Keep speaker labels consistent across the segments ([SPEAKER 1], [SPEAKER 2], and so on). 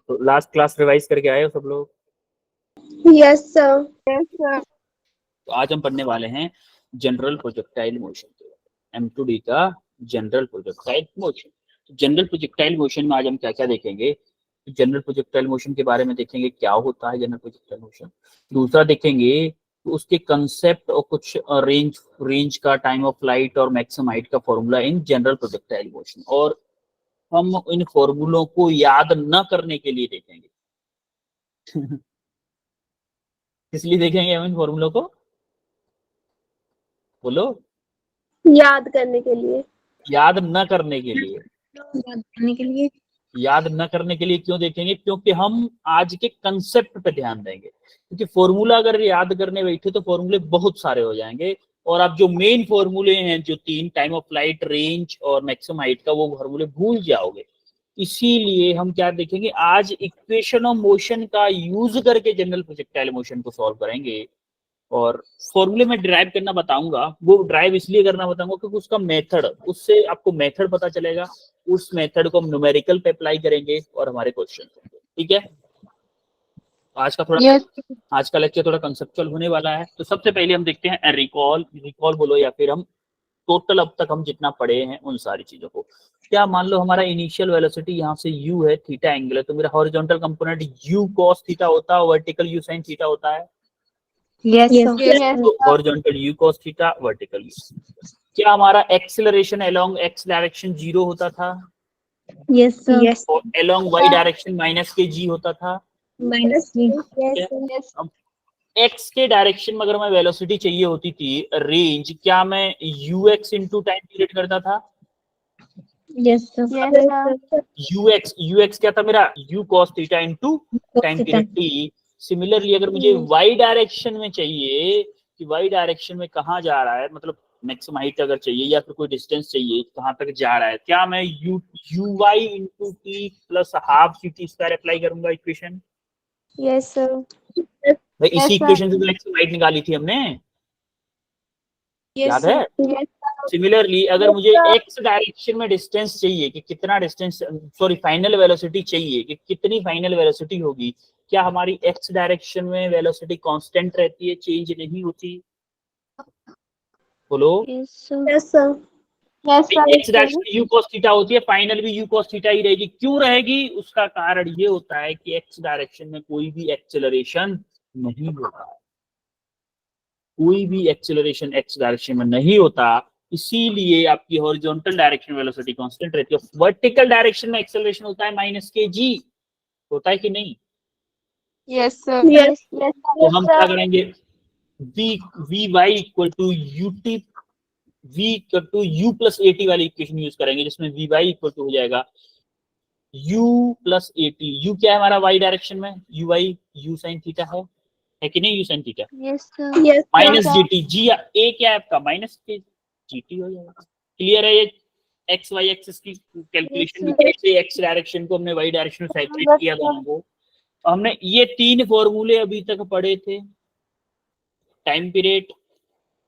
[SPEAKER 1] तो last class revise करके आए हो सब लोग?
[SPEAKER 2] Yes sir. Yes sir.
[SPEAKER 1] तो आज हम पढ़ने वाले हैं जनरल प्रोजेक्टाइल मोशन के M2D का जनरल प्रोजेक्टाइल मोशन। तो जनरल प्रोजेक्टाइल मोशन में आज हम क्या क्या देखेंगे? जनरल प्रोजेक्टाइल मोशन के बारे में देखेंगे क्या होता है जनरल प्रोजेक्टाइल मोशन। दूसरा देखेंगे तो उसके कंसेप्ट और कुछ रेंज का, टाइम ऑफ फ्लाइट और मैक्सिमम हाइट का formula in general projectile motion. और हम इन फॉर्मूलों को याद न करने के लिए देखेंगे। इसलिए देखेंगे हम इन फॉर्मूलों को, बोलो,
[SPEAKER 2] याद करने के लिए।
[SPEAKER 1] याद न करने के लिए।
[SPEAKER 2] याद करने के लिए।
[SPEAKER 1] याद न करने के लिए क्यों देखेंगे? क्योंकि हम आज के कंसेप्ट पे ध्यान देंगे। क्योंकि फॉर्मूला अगर याद करने बैठे तो फॉर्मूले बहुत सारे हो जाएंगे, और आप जो मेन फॉर्मूले हैं, जो 3, टाइम ऑफ फ्लाइट, रेंज और मैक्सिमम हाइट का, वो फॉर्मूले भूल जाओगे। इसीलिए हम क्या देखेंगे आज, इक्वेशन ऑफ मोशन का यूज करके जनरल प्रोजेक्टाइल मोशन को सॉल्व करेंगे। और फॉर्मूले में ड्राइव करना बताऊंगा, वो ड्राइव इसलिए करना बताऊंगा क्योंकि उसका मेथड, उससे आपको मेथड पता चलेगा। उस मेथड को हम न्यूमेरिकल पे अप्लाई करेंगे और हमारे क्वेश्चन होंगे। ठीक है? आज का आज का लेक्चर थोड़ा कंसेप्चुअल होने वाला है। तो सबसे पहले हम देखते हैं रिकॉल बोलो, या फिर हम टोटल अब तक हम जितना पढ़े हैं उन सारी चीजों को। क्या मान लो हमारा इनिशियल वेलोसिटी यहाँ से u है, थीटा एंगल है, तो मेरा horizontal component u cos theta होता है, वर्टिकल u sin थीटा होता है। Horizontal u cos theta, vertical u। क्या हमारा एक्सेलरेशन अलोंग x डायरेक्शन 0 होता था?
[SPEAKER 2] Yes sir.
[SPEAKER 1] और अलोंग y डायरेक्शन -kg होता था।
[SPEAKER 2] यस।
[SPEAKER 1] अब x के डायरेक्शन में अगर मैं वेलोसिटी चाहिए होती थी, रेंज, क्या मैं ux इंटू टाइम पीरियड करता था?
[SPEAKER 2] Yes sir.
[SPEAKER 1] ux क्या था मेरा? u cos theta into time period t। Similarly अगर मुझे y डायरेक्शन में चाहिए कि y डायरेक्शन में कहाँ जा रहा है, मतलब मैक्सिमम हाइट अगर चाहिए या फिर कोई डिस्टेंस चाहिए कहाँ तक जा रहा है, क्या मैं uy into T plus half ct square apply करूंगा इक्वेशन?
[SPEAKER 2] Yes sir.
[SPEAKER 1] भाई इसी इक्वेशन से तो मैक्सिमम हाइट निकाली थी हमने, याद है? सिमिलरली अगर मुझे x डायरेक्शन में डिस्टेंस चाहिए कि कितना डिस्टेंस, सॉरी फाइनल वेलोसिटी चाहिए कि कितनी फाइनल वेलोसिटी होगी, क्या हमारी x डायरेक्शन में वेलोसिटी कांस्टेंट रहती है, चेंज नहीं होती? बोलो।
[SPEAKER 2] Yes sir.
[SPEAKER 1] x direction u cos theta होती है, फाइनल भी u cos थीटा ही रहेगी। क्यों रहेगी? उसका कारण ये होता है कि x डायरेक्शन में कोई भी एक्सेलरेशन नहीं होता, कोई भी एक्सेलरेशन x डायरेक्शन में नहीं होता, इसीलिए आपकी हॉरिजॉन्टल डायरेक्शन वेलोसिटी कांस्टेंट रहती है। वर्टिकल डायरेक्शन में एक्सेलरेशन होता है -kg, होता है कि नहीं?
[SPEAKER 2] Yes sir.
[SPEAKER 1] तो हम क्या करेंगे, vy equal to ut, v equal to u plus at वाली इक्वेशन यूज करेंगे, जिसमें vy इक्वल टू हो जाएगा u प्लस at। u क्या है हमारा y डायरेक्शन में? uy u sin थीटा है कि नहीं? u sin theta minus gt, g a क्या है आपका? माइनस gt हो जाएगा। क्लियर है? ये एक्स वाई एक्सिस की कैलकुलेशन भी कैसे एक्स डायरेक्शन को हमने वाई डायरेक्शन में सेपरेट किया दोनों को। हमने ये 3 फॉर्मूले अभी तक पढ़े थे, time period,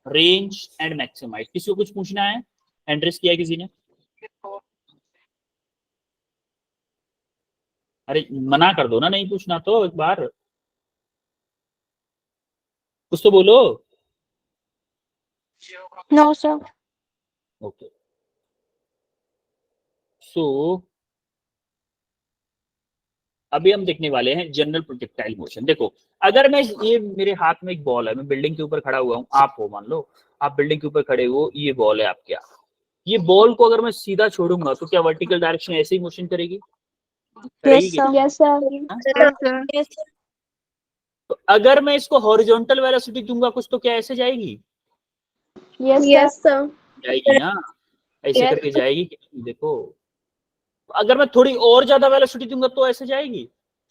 [SPEAKER 1] range and maximum height. किसी को कुछ पूछना है? एंट्रेस किया किसी ने? अरे मना कर दो ना, नहीं पूछना तो एक बार कुछ तो बोलो।
[SPEAKER 2] No sir.
[SPEAKER 1] ओके, सो अभी हम देखने वाले हैं जनरल प्रोजेक्टाइल मोशन। देखो, अगर मैं, ये मेरे हाथ में एक बॉल है, मैं बिल्डिंग के ऊपर खड़ा हुआ हूँ, आप हो, मान लो आप बिल्डिंग के ऊपर खड़े हो, ये बॉल है आपके यहाँ। ये बॉल को अगर मैं सीधा छोड़ूंगा तो क्या वर्टिकल डायरेक्शन ऐसे ही मोशन करेगी?
[SPEAKER 2] Yes sir.
[SPEAKER 1] तो अगर मैं इसको हॉरिजॉन्टल वेलोसिटी दूंगा कुछ, तो क्या ऐसे जाएगी?
[SPEAKER 2] Yes sir.
[SPEAKER 1] जाएगी ना, ऐसे करके जाएगी। देखो, अगर मैं थोड़ी और ज्यादा वेलोसिटी दूंगा तो ऐसे जाएगी।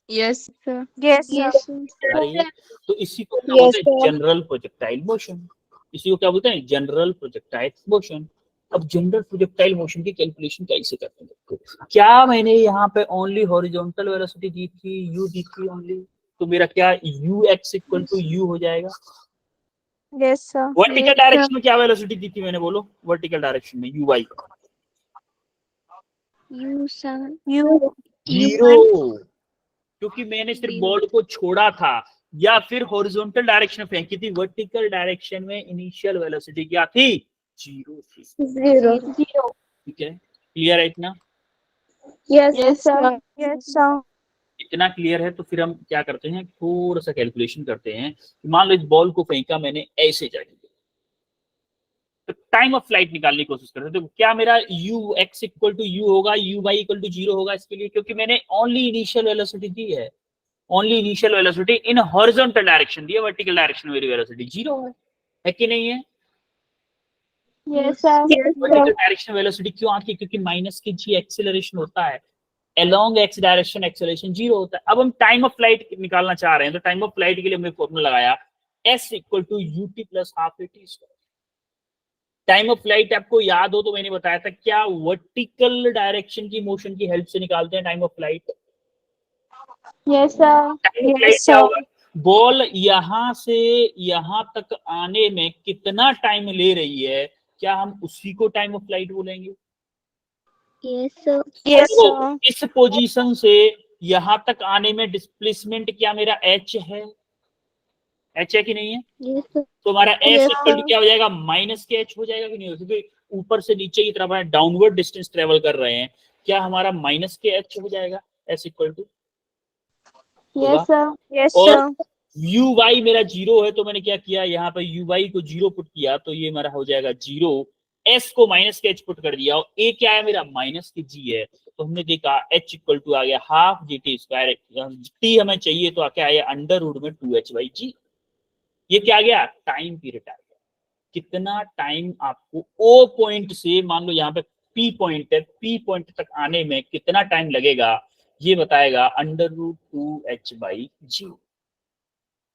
[SPEAKER 2] Yes sir. Yes sir.
[SPEAKER 1] तो इसी को क्या बोलते हैं? General projectile motion. इसी को क्या बोलते हैं? General projectile motion. अब जनरल प्रोजेक्टाइल मोशन की कैलकुलेशन कैसे करते हैं? क्या मैंने यहाँ पे ओनली हॉरिजॉन्टल वेलोसिटी दी थी, u दी थी ओनली, तो मेरा क्या ux इक्वल टू u हो जाएगा?
[SPEAKER 2] Yes sir.
[SPEAKER 1] वर्टिकल डायरेक्शन में क्या वेलोसिटी दी थी मैंने, बोलो? वर्टिकल डायरेक्शन में uy
[SPEAKER 2] यू 0।
[SPEAKER 1] क्योंकि मैंने सिर्फ बॉल को छोड़ा था, या फिर हॉरिजॉन्टल डायरेक्शन में फेंकी थी, वर्टिकल डायरेक्शन में इनिशियल वेलोसिटी क्या थी? 0 थी।
[SPEAKER 2] Zero.
[SPEAKER 1] ठीक है, क्लियर है इतना?
[SPEAKER 2] Yes, sir. Yes, sir.
[SPEAKER 1] इतना क्लियर है तो फिर हम क्या करते हैं, थोड़ा सा कैलकुलेशन करते हैं। मान लो इस बॉल को फेंका मैंने ऐसे जाके, तो टाइम ऑफ फ्लाइट निकालने की कोशिश करते हैं। तो क्या मेरा u x equal to u होगा, यू वाई इक्वल टू 0 होगा इसके लिए, क्योंकि मैंने ओनली इनिशियल वेलोसिटी दी है, only initial velocity in horizontal direction दी है, वर्टिकल डायरेक्शन में मेरी वेलोसिटी 0 है कि नहीं है?
[SPEAKER 2] Yes, sir.
[SPEAKER 1] Vertical direction velocity क्यों आती है? क्योंकि माइनस के जी एक्सेलरेशन होता है, along x डायरेक्शन एक्सेलरेशन 0 होता है। अब हम टाइम ऑफ फ्लाइट निकालना चाह रहे हैं, तो टाइम ऑफ फ्लाइट के लिए हमने फॉर्मूला लगाया s equal to ut plus half at square. Time of flight आपको याद हो तो मैंने बताया था क्या वर्टिकल डायरेक्शन की मोशन की हेल्प से निकालते हैं time of flight.
[SPEAKER 2] Yes, sir.
[SPEAKER 1] Time of flight क्या होगा? बॉल यहां से यहां तक आने में कितना टाइम ले रही है, क्या हम उसी को टाइम ऑफ फ्लाइट बोलेंगे?
[SPEAKER 2] Yes, sir. Yes,
[SPEAKER 1] तो
[SPEAKER 2] sir.
[SPEAKER 1] इस पोजीशन से यहां तक आने में डिस्प्लेसमेंट क्या मेरा h है? h है कि नहीं है?
[SPEAKER 2] Yes, sir.
[SPEAKER 1] तो हमारा s
[SPEAKER 2] Yes,
[SPEAKER 1] equal to
[SPEAKER 2] sir.
[SPEAKER 1] क्या हो जाएगा? माइनस के h हो जाएगा कि नहीं हो? क्योंकि ऊपर से नीचे की तरफ डाउनवर्ड डिस्टेंस ट्रेवल कर रहे हैं, क्या हमारा माइनस के h हो जाएगा s equal to?
[SPEAKER 2] Yes, sir. Yes,
[SPEAKER 1] और
[SPEAKER 2] sir.
[SPEAKER 1] यू वाई मेरा 0 है, तो मैंने क्या किया, यहाँ पे यू वाई को 0 पुट किया, तो ये मेरा हो जाएगा 0, s को माइनस के h पुट कर दिया, और a क्या है मेरा? माइनस के g है। तो हमने देखा h इक्वल टू आ गया half g t square, t हमें चाहिए तो क्या है? अंडर रूट में 2h/g। ये क्या आ गया? टाइम पीरियड आ गया। कितना टाइम आपको ओ पॉइंट से, मान लो यहाँ पे p पॉइंट है, p पॉइंट तक आने में कितना टाइम लगेगा, ये बताएगा अंडर रूट 2h/g।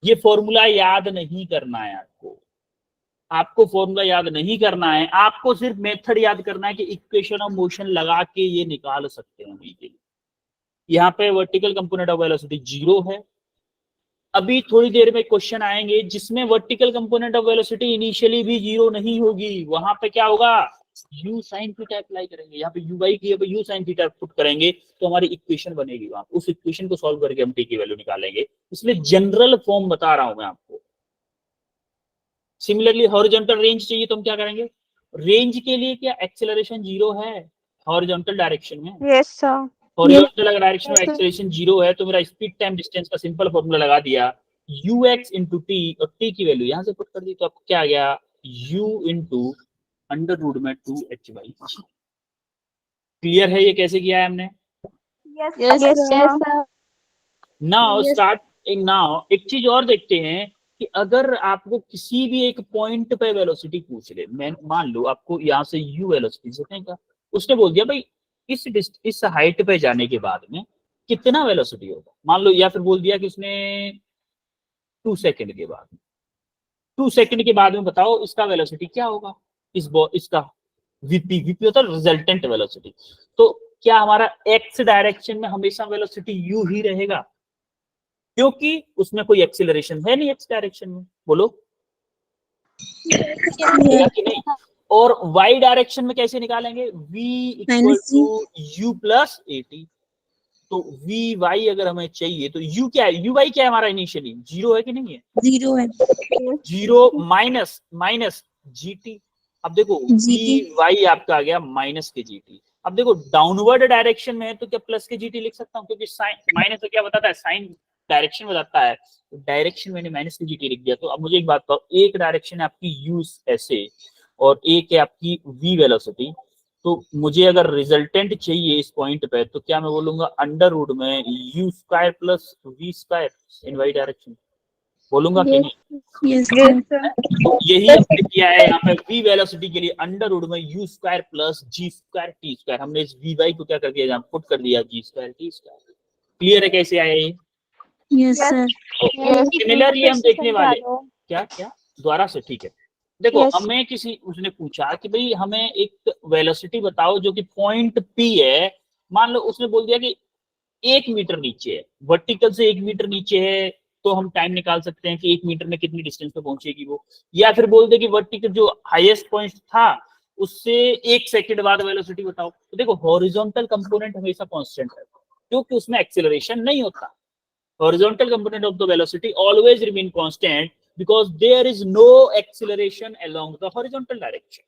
[SPEAKER 1] ये फॉर्मूला याद नहीं करना है आपको, आपको फॉर्मूला याद नहीं करना है, आपको सिर्फ मेथड याद करना है कि इक्वेशन ऑफ मोशन लगा के ये निकाल सकते हैं हम इजीली। यहाँ पे वर्टिकल कंपोनेंट ऑफ वेलोसिटी 0 है। अभी थोड़ी देर में क्वेश्चन आएंगे जिसमें vertical component of velocity initially भी 0 नहीं होगी, वहां पे क्या होगा? u sin थीटा अप्लाई करेंगे, यहाँ पे u बाई की u sin थीटा पुट करेंगे तो हमारी इक्वेशन बनेगी, वहां उस इक्वेशन को सॉल्व करके हम t की वैल्यू निकालेंगे। इसलिए जनरल फॉर्म बता रहा हूं मैं आपको। सिमिलरली हॉरिजॉन्टल रेंज चाहिए तो हम क्या करेंगे? रेंज के लिए क्या एक्सेलरेशन 0 है हॉरिजॉन्टल डायरेक्शन में?
[SPEAKER 2] Yes, sir.
[SPEAKER 1] हॉरिजॉन्टल डायरेक्शन में एक्सेलरेशन 0 है, तो मेरा स्पीड टाइम डिस्टेंस का सिंपल फॉर्मूला लगा दिया ux इंटू टी, और t की वैल्यू यहां से पुट कर दी, तो आपको क्या आ गया? u इंटू अंडर रूट में 2h/g। क्लियर है ये कैसे किया है हमने?
[SPEAKER 2] Yes, sir.
[SPEAKER 1] Now
[SPEAKER 2] Yes.
[SPEAKER 1] Start. Now एक चीज और देखते हैं कि अगर आपको किसी भी एक पॉइंट पे वेलोसिटी पूछ ले, मैं मान लो आपको यहाँ से u वेलोसिटी से फेंका, उसने बोल दिया भाई इस हाइट पे जाने के बाद में कितना वेलोसिटी होगा, मान लो, या फिर बोल दिया कि उसने 2 सेकंड के बाद, 2 सेकंड के बाद में बताओ इसका वेलोसिटी क्या होगा, इसका वीपी होता है रिजल्टेंट वेलोसिटी। तो क्या हमारा एक्स डायरेक्शन में हमेशा वेलोसिटी u ही रहेगा, क्योंकि उसमें कोई एक्सीलरेशन है नहीं एक्स डायरेक्शन में? बोलो या कि नहीं? और y डायरेक्शन में कैसे निकालेंगे? v equal to u plus at। तो वी वाई अगर हमें चाहिए तो u क्या है? u वाई क्या है हमारा? इनिशियली 0 है कि नहीं है?
[SPEAKER 3] 0 है।
[SPEAKER 1] 0 माइनस माइनस gt। अब देखो वी वाई आपका आ गया माइनस के gt। अब देखो डाउनवर्ड डायरेक्शन में है तो क्या प्लस के gt लिख सकता हूँ, क्योंकि साइन माइनस तो क्या बताता है? साइन डायरेक्शन बताता है, तो डायरेक्शन मैंने माइनस के gt लिख दिया। तो अब मुझे एक बात बताओ, एक डायरेक्शन है आपकी u ऐसे और एक है आपकी v वेलोसिटी, तो मुझे अगर रिजल्टेंट चाहिए इस पॉइंट पे तो क्या मैं बोलूंगा अंडर रूट में u square plus v square in y direction, बोलूंगा कि नहीं?
[SPEAKER 3] यस
[SPEAKER 1] तो यही हमने किया है यहाँ पे v वेलोसिटी के लिए अंडर रूट में u square plus g square t square, हमने इस v वाई को क्या कर दिया, यहाँ पुट कर दिया g square t square. Clear है कैसे आया ये?
[SPEAKER 3] Yes sir.
[SPEAKER 1] सिमिलरली हम देखने वाले क्या क्या दोबारा से, ठीक है। देखो
[SPEAKER 2] Yes.
[SPEAKER 1] हमें किसी उसने पूछा कि भाई हमें एक वेलोसिटी बताओ जो कि पॉइंट P है, मान लो उसने बोल दिया कि 1 मीटर नीचे है, वर्टिकल से 1 मीटर नीचे है, तो हम टाइम निकाल सकते हैं कि 1 मीटर में कितनी डिस्टेंस पे पहुंचेगी वो। या फिर बोल दे कि वर्टिकल जो हाईएस्ट पॉइंट था उससे 1 सेकंड बाद वेलोसिटी बताओ। तो देखो हॉरिजॉन्टल कंपोनेंट हमेशा कांस्टेंट है क्योंकि उसमें एक्सेलरेशन नहीं होता, horizontal component of the velocity always remain constant because there is no acceleration along the horizontal direction.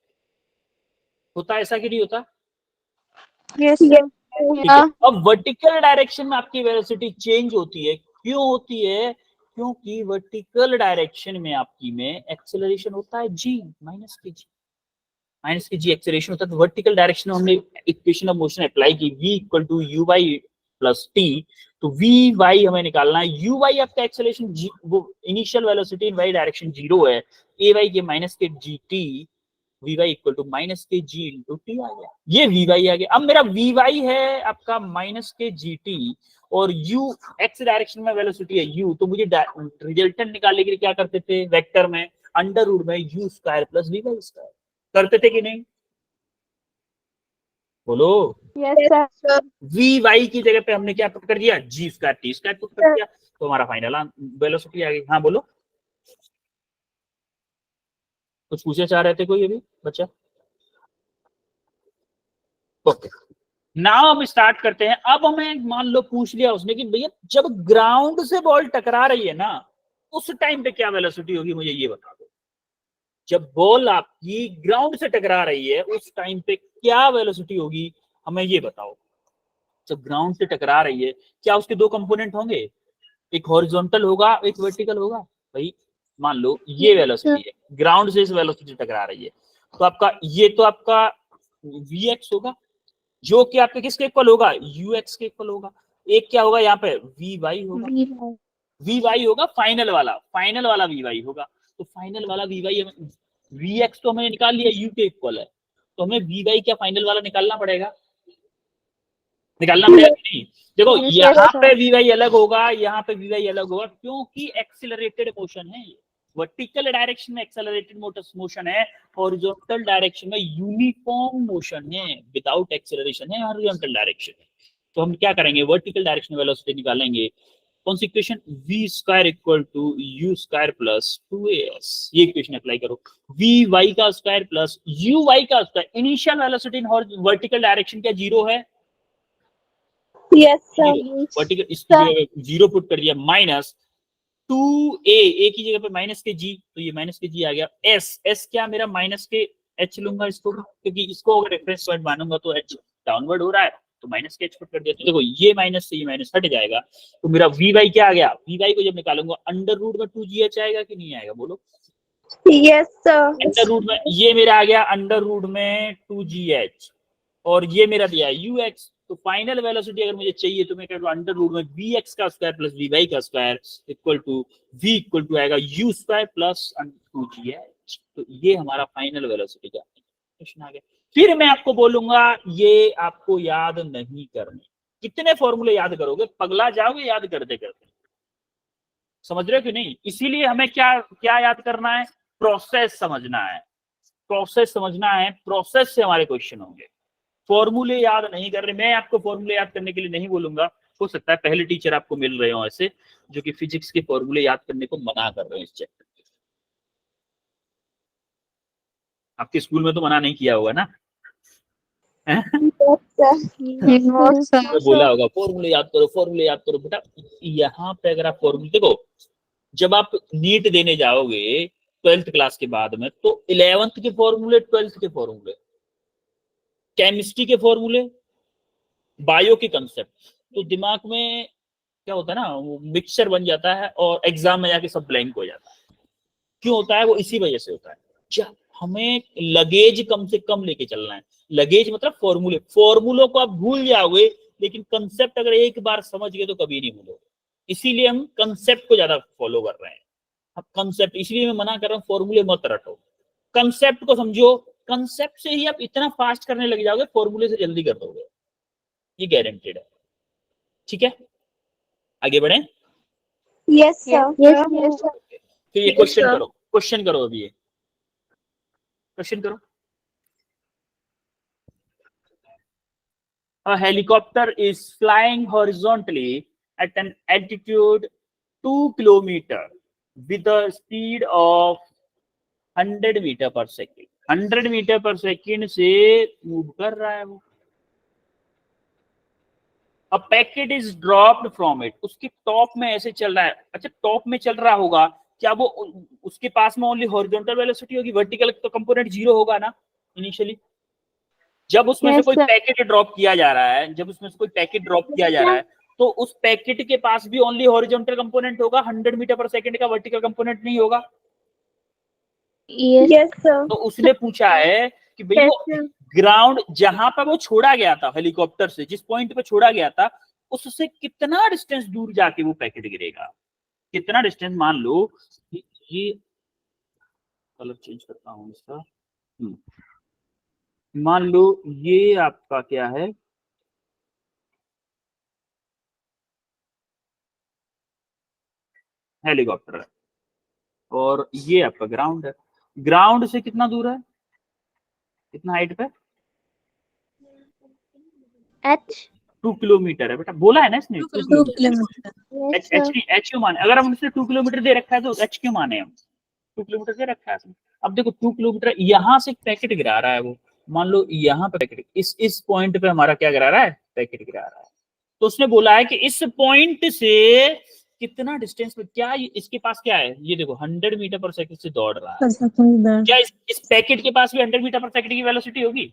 [SPEAKER 1] होता ऐसा कि नहीं होता?
[SPEAKER 2] Yes, sir.
[SPEAKER 1] ठीक है। अब वर्टिकल डायरेक्शन में आपकी वेलोसिटी चेंज होती है, क्यों होती है? क्योंकि वर्टिकल डायरेक्शन में आपकी में एक्सेलरेशन होता है g माइनस के जी एक्सेलरेशन होता है। तो वर्टिकल डायरेक्शन में हमने इक्वेशन ऑफ मोशन अप्लाई की v equal to u y plus t. तो वी वाई हमें निकालना है, यू वाई आपका एक्सेलरेशन वो initial velocity in y direction 0 है, ए वाई के माइनस के g t, v y equal to minus के जी इंटू टी आ गया, ये वी वाई आ गया। अब मेरा वी वाई है आपका माइनस के जी टी और यू एक्स डायरेक्शन में वेलोसिटी है यू, तो मुझे रिजल्टेंट निकालने के लिए क्या करते थे? वेक्टर में अंडर रूट में u square plus v y square करते थे कि नहीं? बोलो।
[SPEAKER 2] Yes, sir.
[SPEAKER 1] वी वाई की जगह पे हमने क्या पुट कर दिया? जी स्क्वायर टी स्क्वायर पुट कर दिया, तो हमारा फाइनल वेलोसिटी आ गई। हाँ बोलो, कुछ पूछना चाह रहे थे कोई अभी बच्चा? ओके, नाउ हम स्टार्ट करते हैं। अब हमें मान लो पूछ लिया उसने कि भैया जब ग्राउंड से बॉल टकरा रही है ना, उस टाइम पे क्या वेलोसिटी होगी, मुझे ये बता दो। जब बॉल आपकी ग्राउंड से टकरा रही है उस टाइम पे क्या वेलोसिटी होगी, हमें ये बताओ। जब ग्राउंड से टकरा रही है, क्या उसके दो कंपोनेंट होंगे? एक हॉरिजॉन्टल होगा, एक वर्टिकल होगा। भाई मान लो ये वेलोसिटी है, ग्राउंड से इस वेलोसिटी टकरा रही है, तो आपका ये तो आपका vx होगा, जो कि आपके किसके इक्वल होगा? ux के इक्वल होगा। एक क्या होगा यहाँ पे? vy होगा, vy होगा फाइनल वाला vy होगा। तो फाइनल वाला vy vx तो हमने निकाल लिया, u के इक्वल है, तो हमें vy क्या फाइनल वाला निकालना पड़ेगा कि नहीं? देखो यहाँ पे वी अलग होगा, यहाँ पे वी अलग होगा, क्योंकि एक्सिलरेटेड मोशन है ये। वर्टिकल डायरेक्शन में एक्सेलरेटेड मोशन है, हॉरिजॉन्टल डायरेक्शन में यूनिफॉर्म मोशन है, विदाउट एक्सेलरेशन है हॉरिजॉन्टल डायरेक्शन में। तो हम क्या करेंगे? वर्टिकल डायरेक्शन में वेलोसिटी निकालेंगे। कौन सी equation? V square equal to u square plus 2as, ये इक्वेशन अप्लाई करो। वी वाई का स्क्वायर प्लस यू वाई का square. Initial velocity in vertical direction क्या 0 है?
[SPEAKER 2] Yes, sir.
[SPEAKER 1] वर्टिकल इसकी जगह 0 पुट कर दिया, माइनस 2a की जगह पे माइनस के जी, तो ये माइनस के जी आ गया। s क्या मेरा माइनस के h लूंगा इसको, क्योंकि इसको अगर रेफरेंस पॉइंट मानूंगा तो h डाउनवर्ड हो रहा है, तो माइनस के h पुट कर दिया। तो देखो ये माइनस से ये माइनस हट जाएगा, तो मेरा वी वाई क्या आ गया? वी वाई को जब निकालूंगा अंडर रूट में 2gh आएगा कि नहीं आएगा? बोलो।
[SPEAKER 2] Yes, sir.
[SPEAKER 1] अंडर रूट में ये मेरा आ गया अंडर रूट में 2gh, और ये मेरा दिया है ux। तो फाइनल वेलोसिटी अगर मुझे चाहिए तो मैं कह अंडर रूट में vx का स्क्वायर प्लस vy का square equal to v equal to आएगा u स्क्वायर प्लस 2gh। तो ये हमारा फाइनल वेलोसिटी का क्वेश्चन आ गया। फिर मैं आपको बोलूंगा ये आपको याद नहीं करने। कितने फॉर्मूले याद करोगे? पगला जाओगे याद करते करते। समझ रहे हो कि नहीं? इसीलिए हमें क्या क्या याद करना है? प्रोसेस समझना है, प्रोसेस समझना है, प्रोसेस से हमारे क्वेश्चन होंगे। फॉर्मूले याद नहीं कर रहे, मैं आपको फॉर्मूले याद करने के लिए नहीं बोलूंगा। हो सकता है पहले टीचर आपको मिल रहे हो ऐसे जो कि फिजिक्स के फॉर्मूले याद करने को मना कर रहे हैं इस चैप्टर में। आपके स्कूल में तो मना नहीं किया होगा ना? तो बोला होगा फॉर्मूले याद करो, फॉर्मूले याद करो। बेटा यहाँ पे अगर आप फॉर्मूले देखो, जब आप नीट देने जाओगे 12th क्लास के बाद में, तो 11th के फॉर्मूले, 12th के फॉर्मूले, केमिस्ट्री के फॉर्मूले, बायो के कंसेप्ट, तो दिमाग में क्या होता है ना, वो मिक्सचर बन जाता है और एग्जाम में जाके सब ब्लैंक हो जाता है। क्यों होता है वो? इसी वजह से होता है। हमें लगेज कम से कम लेके चलना है। लगेज मतलब फॉर्मूले, फॉर्मूलों को आप भूल जाओगे, लेकिन कंसेप्ट अगर एक बार समझ गए तो कभी नहीं भूलोगे। इसीलिए हम कंसेप्ट को ज्यादा फॉलो कर रहे हैं। अब कंसेप्ट, इसलिए मैं मना कर रहा हूँ फॉर्मूले मत रटो, कंसेप्ट को समझो। कंसेप्ट से ही आप इतना फास्ट करने लग जाओगे, फॉर्मूले से जल्दी कर दोगे, ये गारंटेड है। ठीक है, आगे बढ़े।
[SPEAKER 2] Yes, sir. Yes, sir.
[SPEAKER 1] फिर ये क्वेश्चन करो, क्वेश्चन करो, अभी ये क्वेश्चन करो। A helicopter is flying horizontally at an altitude 2 km with a speed of 100 metre पर सेकेंड। 100 मीटर पर सेकेंड से मूव कर रहा है वो। A packet is dropped from it, उसके टॉप में ऐसे चल रहा है। अच्छा, टॉप में चल रहा होगा, क्या वो उसके पास में ओनली हॉरिजॉन्टल वेलोसिटी होगी, वर्टिकल तो कंपोनेंट जीरो होगा ना इनिशियली। जब उसमें से
[SPEAKER 2] Yes,
[SPEAKER 1] कोई
[SPEAKER 2] sir.
[SPEAKER 1] पैकेट ड्रॉप किया जा रहा है, जब उसमें से कोई पैकेट ड्रॉप किया जा रहा है, तो उस पैकेट के पास भी ओनली हॉरिजॉन्टल कंपोनेंट होगा, 100 मीटर पर सेकंड का वर्टिकल कंपोनेंट नहीं होगा।
[SPEAKER 2] Yes. Yes, sir.
[SPEAKER 1] तो उसने पूछा है कि भाई
[SPEAKER 2] Yes,
[SPEAKER 1] वो
[SPEAKER 2] sir.
[SPEAKER 1] ग्राउंड जहां पर वो छोड़ा गया था हेलीकॉप्टर से, जिस पॉइंट पे छोड़ा गया था, उससे कितना डिस्टेंस दूर जाके वो पैकेट गिरेगा, कितना डिस्टेंस। मान लो ये कलर चेंज करता हूँ इसका। मान लो ये आपका क्या है, हेलीकॉप्टर है, और ये आपका ग्राउंड है। ग्राउंड से कितना दूर है, कितना हाइट पे,
[SPEAKER 2] H.
[SPEAKER 1] 2 किलोमीटर है बेटा, बोला है ना इसने 2 kilometre.
[SPEAKER 2] Yes,
[SPEAKER 1] H
[SPEAKER 2] sir.
[SPEAKER 1] H H क्यों माने, अगर हम इसने 2 किलोमीटर दे रखा है तो एच क्यों माने हम, 2 किलोमीटर दे रखा है इसने। अब देखो 2 किलोमीटर, यहाँ से पैकेट गिरा रहा है वो, मान लो यहाँ पे पैकेट, इस पॉइंट पे हमारा क्या गिरा रहा है, पैकेट गिरा रहा है। तो उसने बोला है कि इस पॉइंट से कितना डिस्टेंस पे, क्या इसके पास क्या है, ये देखो 100 मीटर पर सेकंड से दौड़ रहा है, क्या इस पैकेट के पास भी 100 मीटर पर सेकंड की वेलोसिटी होगी,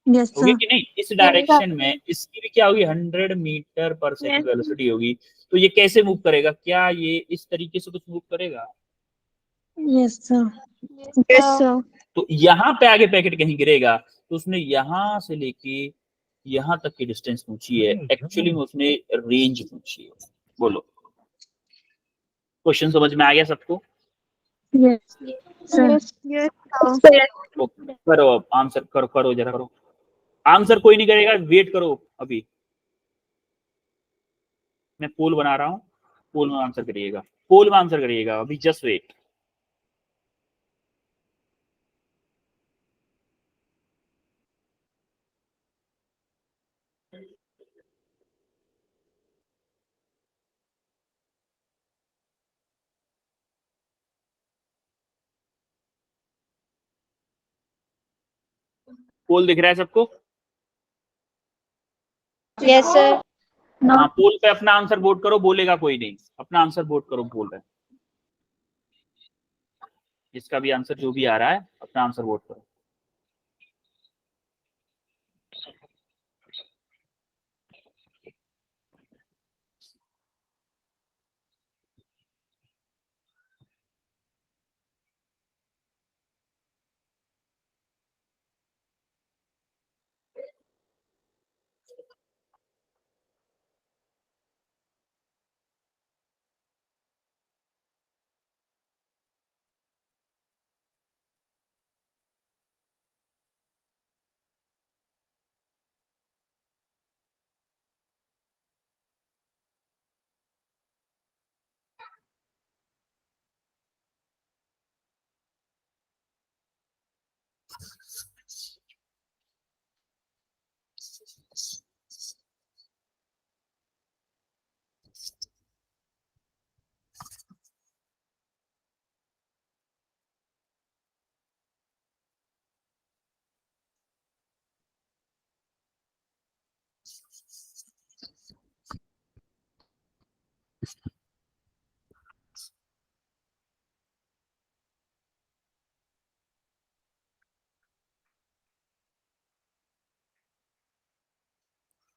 [SPEAKER 2] Yes,
[SPEAKER 1] होगी
[SPEAKER 2] sir.
[SPEAKER 1] कि नहीं। इस
[SPEAKER 2] Yes, sir.
[SPEAKER 1] डायरेक्शन में इसकी भी क्या होगी, 100 मीटर पर
[SPEAKER 2] Yes.
[SPEAKER 1] सेकंड वेलोसिटी होगी। तो ये कैसे मूव करेगा, क्या ये इस तरीके से कुछ मूव करेगा।
[SPEAKER 2] Yes, sir. Yes, sir.
[SPEAKER 1] तो यहाँ पे आगे पैकेट कहीं गिरेगा, तो उसने यहाँ से लेके यहाँ तक की डिस्टेंस पूछी है, एक्चुअली में उसने रेंज पूछी है। बोलो, क्वेश्चन समझ में आ गया सबको।
[SPEAKER 2] Yes, sir. Yes, yes, sir.
[SPEAKER 1] तो करो, अब आंसर करो, करो जरा करो। आंसर कोई नहीं करेगा, वेट करो अभी, मैं पोल बना रहा हूँ, पोल में आंसर करिएगा, पोल में आंसर करिएगा अभी, जस्ट वेट। पोल दिख रहा है सबको।
[SPEAKER 2] Yes, sir.
[SPEAKER 1] हाँ, पोल पे अपना आंसर वोट करो, बोलेगा कोई नहीं, अपना आंसर वोट करो पोल पे, जिसका भी आंसर जो भी आ रहा है अपना आंसर वोट करो।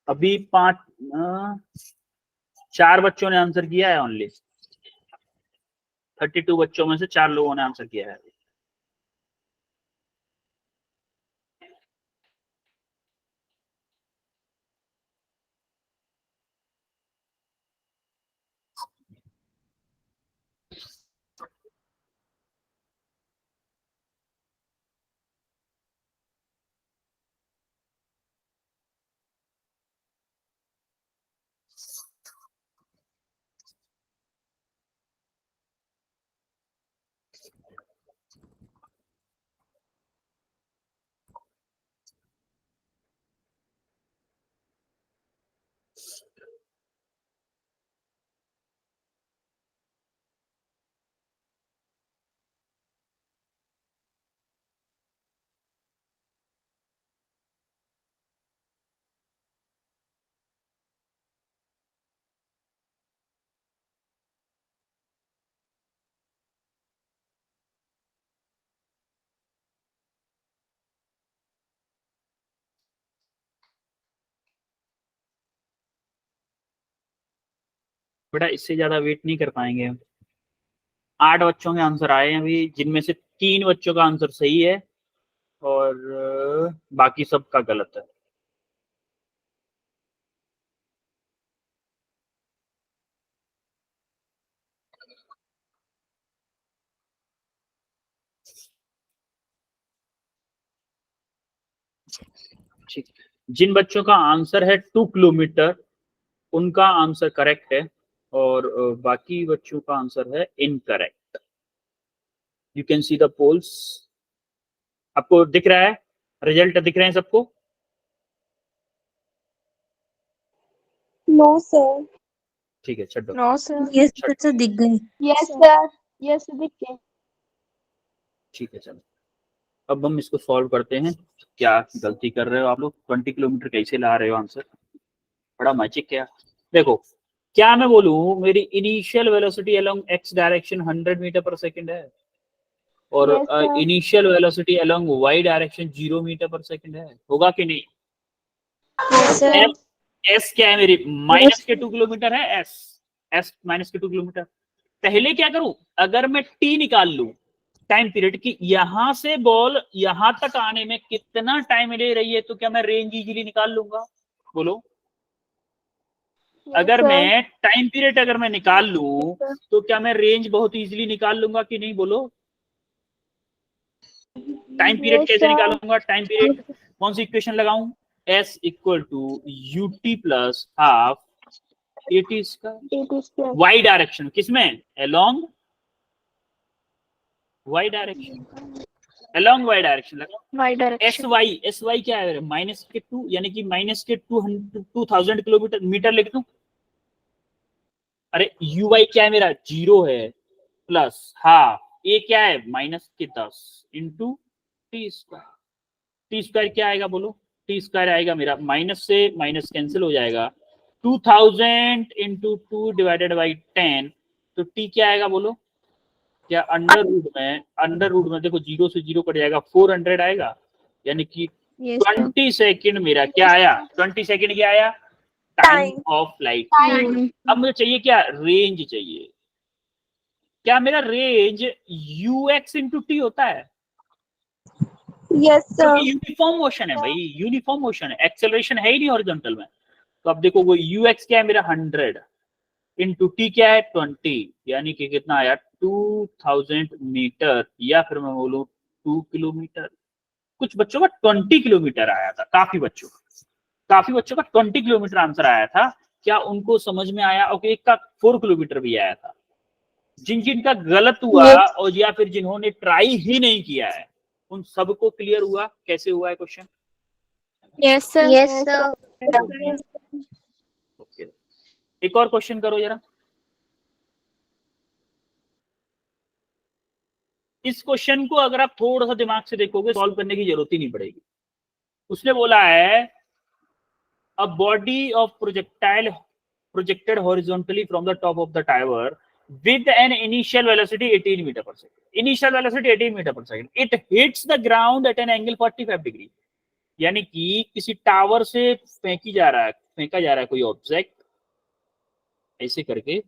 [SPEAKER 1] अभी 4 बच्चों ने आंसर किया है ओनली, 32 बच्चों में से 4 लोगों ने आंसर किया है। बेटा इससे ज्यादा वेट नहीं कर पाएंगे हम। 8 बच्चों के आंसर आए हैं अभी, जिनमें से 3 बच्चों का आंसर सही है और बाकी सबका गलत है। ठीक, जिन बच्चों का आंसर है 2 किलोमीटर उनका आंसर करेक्ट है और बाकी बच्चों का आंसर है incorrect. You can see the polls. आपको दिख रहा है, रिजल्ट दिख रहे हैं सबको?
[SPEAKER 2] No sir.
[SPEAKER 1] ठीक है, छੱਡੋ।
[SPEAKER 2] No sir. यस सर, दिख गई।
[SPEAKER 3] यस सर, यस दिख गए।
[SPEAKER 1] ठीक है, चलो अब हम इसको सॉल्व करते हैं। क्या गलती कर रहे हो आप लोग? 20 किलोमीटर कैसे ला रहे हो आंसर? बड़ा मैजिक क्या। देखो क्या मैं बोलूं, मेरी initial velocity along x direction 100 metre पर सेकंड है और
[SPEAKER 3] Yes, sir.
[SPEAKER 1] Initial velocity along y direction 0 metre पर सेकंड है। होगा कि नहीं?
[SPEAKER 2] Yes sir.
[SPEAKER 1] एस क्या है मेरी? माइनस के 2 किलोमीटर है एस। एस माइनस के 2 किलोमीटर। पहले क्या करूं, अगर मैं टी निकाल लूं टाइम पीरियड की, यहां से बॉल यहां तक आने में कितना टाइम ले रही है, तो क्या मैं रेंज इजीली निकाल लूंगा? बोलो।
[SPEAKER 3] Yes,
[SPEAKER 1] अगर
[SPEAKER 3] sir.
[SPEAKER 1] मैं टाइम पीरियड अगर मैं निकाल लूं तो क्या मैं रेंज बहुत इजीली निकाल लूंगा कि नहीं? बोलो। टाइम पीरियड
[SPEAKER 3] Yes,
[SPEAKER 1] कैसे
[SPEAKER 3] sir.
[SPEAKER 1] निकालूंगा? टाइम पीरियड कौन सी इक्वेशन लगाऊं? s equal to ut plus half at square.
[SPEAKER 3] It is square.
[SPEAKER 1] y direction किसमें? Along y direction, along y direction लगाओ।
[SPEAKER 3] Y direction.
[SPEAKER 1] एस वाई क्या है? माइनस के 2, यानी कि माइनस के 2000 किलोमीटर मीटर लिख दूं। अरे यू वाई क्या है मेरा? 0 है प्लस हाफ ए क्या है? माइनस के 10 into T square. T square क्या आएगा बोलो? टी स्क्वायर आएगा मेरा, माइनस से माइनस कैंसिल हो जाएगा, 2000 इंटू 2 डिवाइडेड बाई 10। तो टी क्या आएगा बोलो? क्या अंडर रूट में देखो 0 से 0 कट जाएगा, 400 आएगा, यानी कि
[SPEAKER 2] यस सर।
[SPEAKER 1] 20 सेकेंड मेरा क्या आया? 20 सेकेंड क्या आया? Time of light. अब मुझे चाहिए क्या? रेंज चाहिए। क्या मेरा रेंज ux इंटू टी होता है?
[SPEAKER 3] Yes, sir.
[SPEAKER 1] क्योंकि यूनिफॉर्म मोशन है भाई, यूनिफॉर्म मोशन है, एक्सेलरेशन है ही नहीं हॉरिजॉन्टल में। तो अब देखो वो ux क्या है मेरा? 100 इंटू टी क्या है? 20, यानी कि कितना आया? 2000 मीटर, या फिर मैं बोलूं 2 किलोमीटर। कुछ बच्चों का 20 किलोमीटर आया था, काफी बच्चों का 20 किलोमीटर आंसर आया था। क्या उनको समझ में आया? ओके, एक का 4 किलोमीटर भी आया था। जिन जिनका गलत हुआ और या फिर जिन्होंने ट्राई ही नहीं किया है उन सबको क्लियर हुआ कैसे हुआ है question?
[SPEAKER 2] Yes sir.
[SPEAKER 3] Yes, sir.
[SPEAKER 1] Okay, एक और क्वेश्चन करो जरा। इस क्वेश्चन को अगर आप थोड़ा सा दिमाग से देखोगे, सॉल्व करने की जरूरत ही नहीं पड़ेगी। उसने बोला है a body of projectile projected horizontally from the top of the tower with an initial velocity 18 meter per second. Initial velocity 18 meter per second. It hits the ground at an angle 45 degree. यानी कि किसी tower से फेंका जा रहा है कोई object ऐसे करके,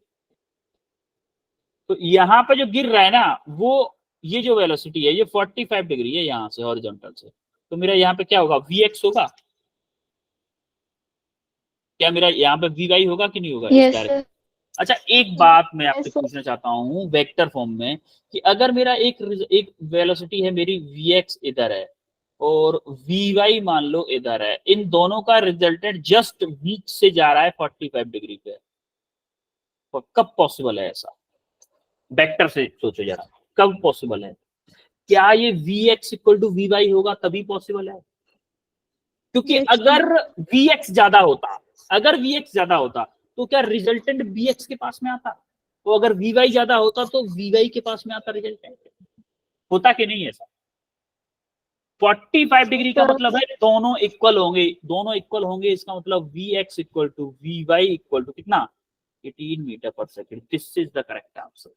[SPEAKER 1] तो यहाँ पे जो गिर रहा है ना, वो ये जो वेलोसिटी है ये 45 डिग्री है यहाँ से हॉरिजॉन्टल से। तो मेरा यहाँ पे क्या होगा? vx होगा। क्या मेरा यहाँ पे vy होगा कि नहीं होगा?
[SPEAKER 2] यस
[SPEAKER 1] इस
[SPEAKER 2] सर।
[SPEAKER 1] अच्छा, एक बात मैं आपसे
[SPEAKER 3] Yes, sir.
[SPEAKER 1] पूछना चाहता हूँ वेक्टर फॉर्म में, कि अगर मेरा एक वेलोसिटी है मेरी vx इधर है और vy मान लो इधर है, इन दोनों का रिजल्टेंट जस्ट बीच से जा रहा है 45 डिग्री पे, तो कब पॉसिबल है ऐसा? वेक्टर से सोचो जरा, कब पॉसिबल है? क्या ये vx इक्वल टू vy होगा तभी पॉसिबल है? क्योंकि
[SPEAKER 2] Yes,
[SPEAKER 1] अगर vx ज्यादा होता तो क्या रिजल्टेंट bx के पास में आता? तो अगर vy ज्यादा होता तो vy के पास में आता रिजल्टेंट। होता कि नहीं ऐसा? 45 डिग्री का मतलब है दोनों इक्वल होंगे, इसका मतलब vx equal to vy equal to कितना? 18 मीटर पर second. This is the correct answer.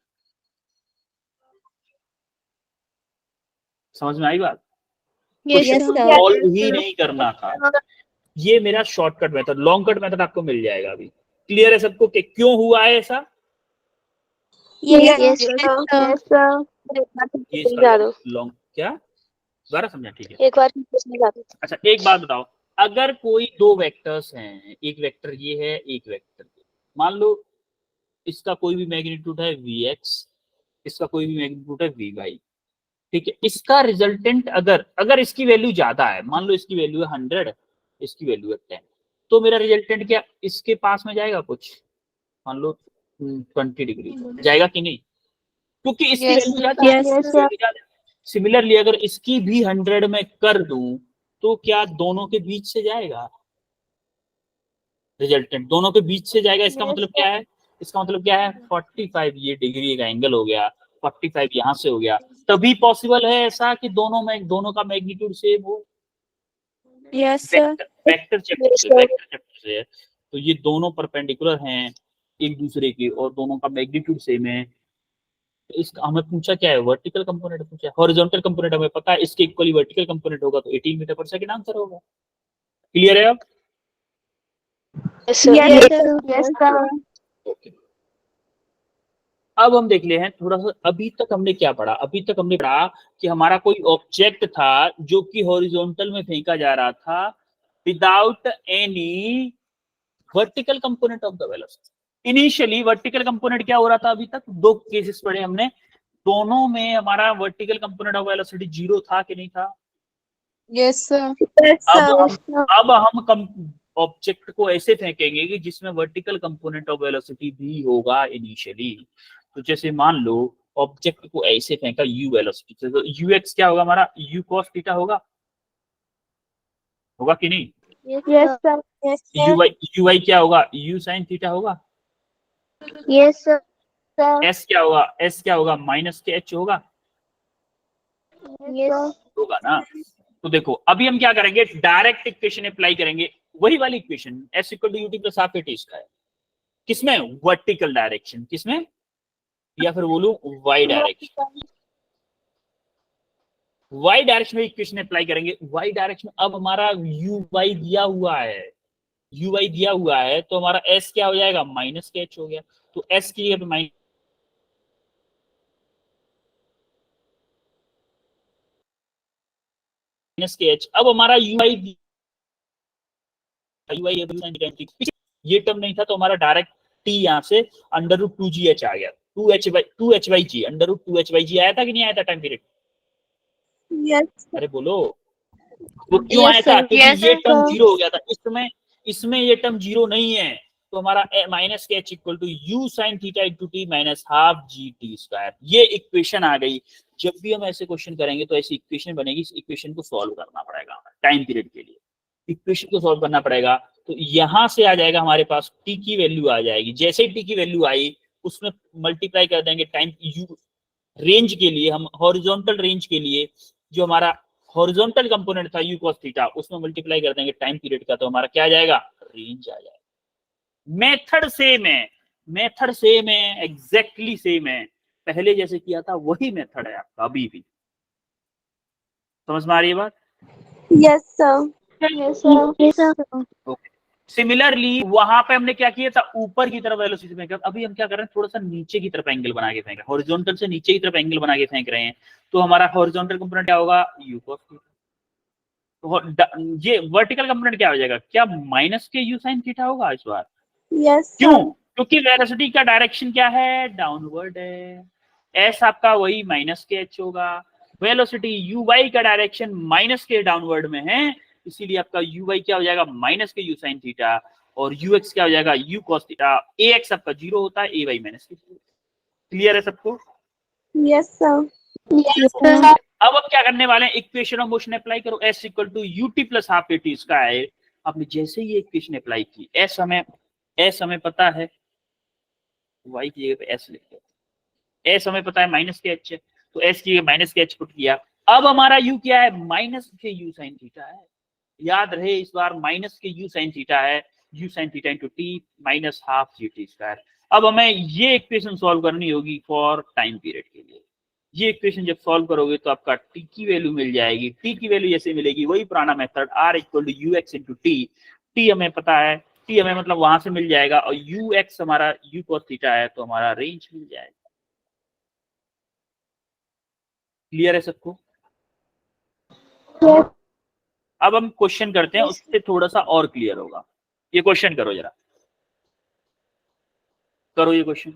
[SPEAKER 1] समझ में आई बात?
[SPEAKER 2] Yes
[SPEAKER 1] question
[SPEAKER 2] sir.
[SPEAKER 1] सॉल्व ही नहीं करना था, ये मेरा shortcut method. Long cut method आपको मिल जाएगा अभी। क्लियर है सबको कि क्यों हुआ है ऐसा?
[SPEAKER 3] Yes,
[SPEAKER 2] sir.
[SPEAKER 3] yes, sir.
[SPEAKER 1] ये इसका लॉन्ग क्या दोबारा समझा? ठीक है।
[SPEAKER 3] एक बार समझा दो।
[SPEAKER 1] अच्छा एक बात बताओ, अगर कोई दो वेक्टर्स हैं, एक वेक्टर ये है एक वेक्टर ये, मान लो इसका कोई भी मैग्नीट्यूड है vx, इसका कोई भी मैग्नीट्यूड है vy, ठीक है। इसका रिजल्टेंट अगर इसकी वैल्यू ज्यादा है, मान लो इसकी वैल्यू है 100, इसकी वैल्यू है 10, तो मेरा रिजल्टेंट क्या इसके पास में जाएगा कुछ, मान लो 20 डिग्री जाएगा कि नहीं, क्योंकि इसकी
[SPEAKER 2] Yes,
[SPEAKER 1] वैल्यू ज्यादा है,
[SPEAKER 2] yes,
[SPEAKER 1] इसकी value ज्यादा है। सिमिलरली अगर इसकी भी 100 में कर दूं तो क्या दोनों के बीच से जाएगा रिजल्टेंट, दोनों के बीच से जाएगा। इसका मतलब क्या है, इसका मतलब क्या है 45 ये डिग्री का एंगल हो गया, 45 यहाँ से हो गया, तभी पॉसिबल है ऐसा कि दोनों का मैग्नीट्यूड सेम हो।
[SPEAKER 2] yes, sir.
[SPEAKER 1] वेक्टर चैप्टर से है, तो ये दोनों परपेंडिकुलर हैं एक दूसरे के और दोनों का मैग्नीट्यूड सेम है। तो इसका हमें पूछा क्या है, वर्टिकल कंपोनेंट पूछा है, हॉरिजॉन्टल कंपोनेंट हमें पता है, इसके इक्वली वर्टिकल कंपोनेंट होगा तो 18 मीटर पर सेकंड आंसर होगा। क्लियर है अब?
[SPEAKER 3] Yes, sir.
[SPEAKER 2] Yes, sir.
[SPEAKER 3] Yes, sir.
[SPEAKER 1] Okay, अब हम देख ले हैं थोड़ा सा, अभी तक हमने क्या पढ़ा, अभी तक हमने पढ़ा कि हमारा कोई ऑब्जेक्ट था जो कि हॉरिजॉन्टल में फेंका जा रहा था without any vertical component of the velocity. Initially vertical component क्या हो रहा था, अभी तक दो केसेस पढ़े हमने, दोनों में हमारा वर्टिकल कंपोनेंट ऑफ वेलोसिटी 0 था कि नहीं था?
[SPEAKER 2] Yes, sir.
[SPEAKER 3] Yes,
[SPEAKER 1] अब हम ऑब्जेक्ट को ऐसे फेंकेंगे कि जिसमें वर्टिकल कंपोनेंट ऑफ वेलोसिटी भी होगा इनिशियली। तो जैसे मान लो ऑब्जेक्ट को ऐसे फेंका u वेलोसिटी से, तो ux क्या होगा हमारा, u cos थीटा होगा कि नहीं?
[SPEAKER 3] Yes, sir. Yes, sir.
[SPEAKER 1] ui क्या होगा, u sin थीटा होगा।
[SPEAKER 3] Yes, sir.
[SPEAKER 1] s क्या होगा माइनस के h होगा
[SPEAKER 3] Yes.
[SPEAKER 1] होगा ना। तो देखो अभी हम क्या करेंगे, डायरेक्ट इक्वेशन अप्लाई करेंगे, वही वाली equation s equal to ut plus half at का है, किसमें, वर्टिकल डायरेक्शन, किसमें, या फिर बोलूं y डायरेक्शन, y डायरेक्शन में इक्वेशन अप्लाई करेंगे। y डायरेक्शन में अब हमारा uy दिया हुआ है, uy दिया हुआ है, तो हमारा s क्या हो जाएगा, माइनस के h हो गया, तो s की जगह पे माइनस के h। अब हमारा uy ये टर्म नहीं था तो हमारा डायरेक्ट t यहाँ से अंडर रूट 2gh आ गया, 2h/g अंडर रूट 2h/g आया था कि नहीं आया था टाइम पीरियड?
[SPEAKER 3] Yes.
[SPEAKER 1] अरे बोलो, वो क्यों आया
[SPEAKER 2] Yes,
[SPEAKER 1] था,
[SPEAKER 2] sir.
[SPEAKER 1] क्योंकि
[SPEAKER 2] Yes,
[SPEAKER 1] ये
[SPEAKER 2] sir.
[SPEAKER 1] टर्म 0 हो गया था, इसमें ये टर्म 0 नहीं है, तो हमारा माइनस के h equal to u sin theta into t minus half g t square, ये इक्वेशन आ गई। जब भी हम ऐसे क्वेश्चन करेंगे तो ऐसी इक्वेशन बनेगी, इस इक्वेशन को सॉल्व करना पड़ेगा टाइम पीरियड के लिए, इक्वेशन को सॉल्व करना पड़ेगा। तो यहां से आ जाएगा हमारे पास t की वैल्यू आ जाएगी, जैसे ही t की वैल्यू आई उसमें मल्टीप्लाई कर देंगे टाइम u रेंज के लिए, हम हॉरिजॉन्टल रेंज के लिए जो हमारा हॉरिजॉन्टल कंपोनेंट था u cos थीटा, उसमें मल्टीप्लाई कर देंगे टाइम पीरियड का, तो हमारा क्या आ जाएगा, रेंज आ जाएगा। मेथड सेम है, एग्जैक्टली सेम है, पहले जैसे किया था वही मेथड है आपका अभी भी। समझ में आ रही है बात?
[SPEAKER 3] Yes, sir. Yes, sir. Yes, sir.
[SPEAKER 1] Okay, similarly वहां पे हमने क्या किया था, ऊपर की तरफ वेलोसिटी फेंका, अभी हम क्या कर रहे हैं, थोड़ा सा नीचे की तरफ एंगल बना के फेंक रहे हैं, हॉरिजॉन्टल से नीचे की तरफ एंगल बना के फेंक रहे हैं, तो हमारा हॉरिजॉन्टल कंपोनेंट क्या होगा, u cos थीटा। ये वर्टिकल कंपोनेंट क्या हो जाएगा, क्या माइनस के u sin थीटा होगा इस बार?
[SPEAKER 3] Yes, sir.
[SPEAKER 1] क्यों, क्योंकि वेलोसिटी का डायरेक्शन क्या है, डाउनवर्ड है, s आपका वही माइनस के h होगा, वेलोसिटी uy का डायरेक्शन माइनस के डाउनवर्ड में है, इसीलिए आपका uy क्या हो जाएगा, माइनस के u sin थीटा, और ux क्या हो जाएगा, u cos थीटा, ax आपका 0 होता है, ay माइनस के 0। क्लियर है सबको?
[SPEAKER 3] Yes, sir.
[SPEAKER 2] Yes, sir.
[SPEAKER 1] अब क्या करने वाले हैं, इक्वेशन ऑफ मोशन अप्लाई करो, s equal to ut plus half at square. आपने जैसे ही इक्वेशन अप्लाई की, s हमें पता है, y की जगह पे s लिखते हैं, s हमें पता है माइनस के h है, तो s की जगह माइनस के h पुट किया। अब हमारा u क्या है, माइनस के u sin थीटा है, याद रहे इस बार माइनस के u sin थीटा है, u sin theta into t minus half g t square. अब हमें ये इक्वेशन सॉल्व करनी होगी फॉर टाइम पीरियड के लिए। ये इक्वेशन जब सॉल्व करोगे तो आपका t की वैल्यू मिल जाएगी, t की वैल्यू जैसे मिलेगी वही पुराना method, r equal to ux into t, t हमें पता है टी हमें मतलब वहां से मिल जाएगा, और यू एक्स हमारा यू cos थीटा है, तो हमारा रेंज मिल जाएगा। क्लियर है सबको?
[SPEAKER 3] Yes.
[SPEAKER 1] अब हम क्वेश्चन करते हैं,
[SPEAKER 3] Yes.
[SPEAKER 1] उससे थोड़ा सा और क्लियर होगा। ये क्वेश्चन करो जरा, करो ये क्वेश्चन,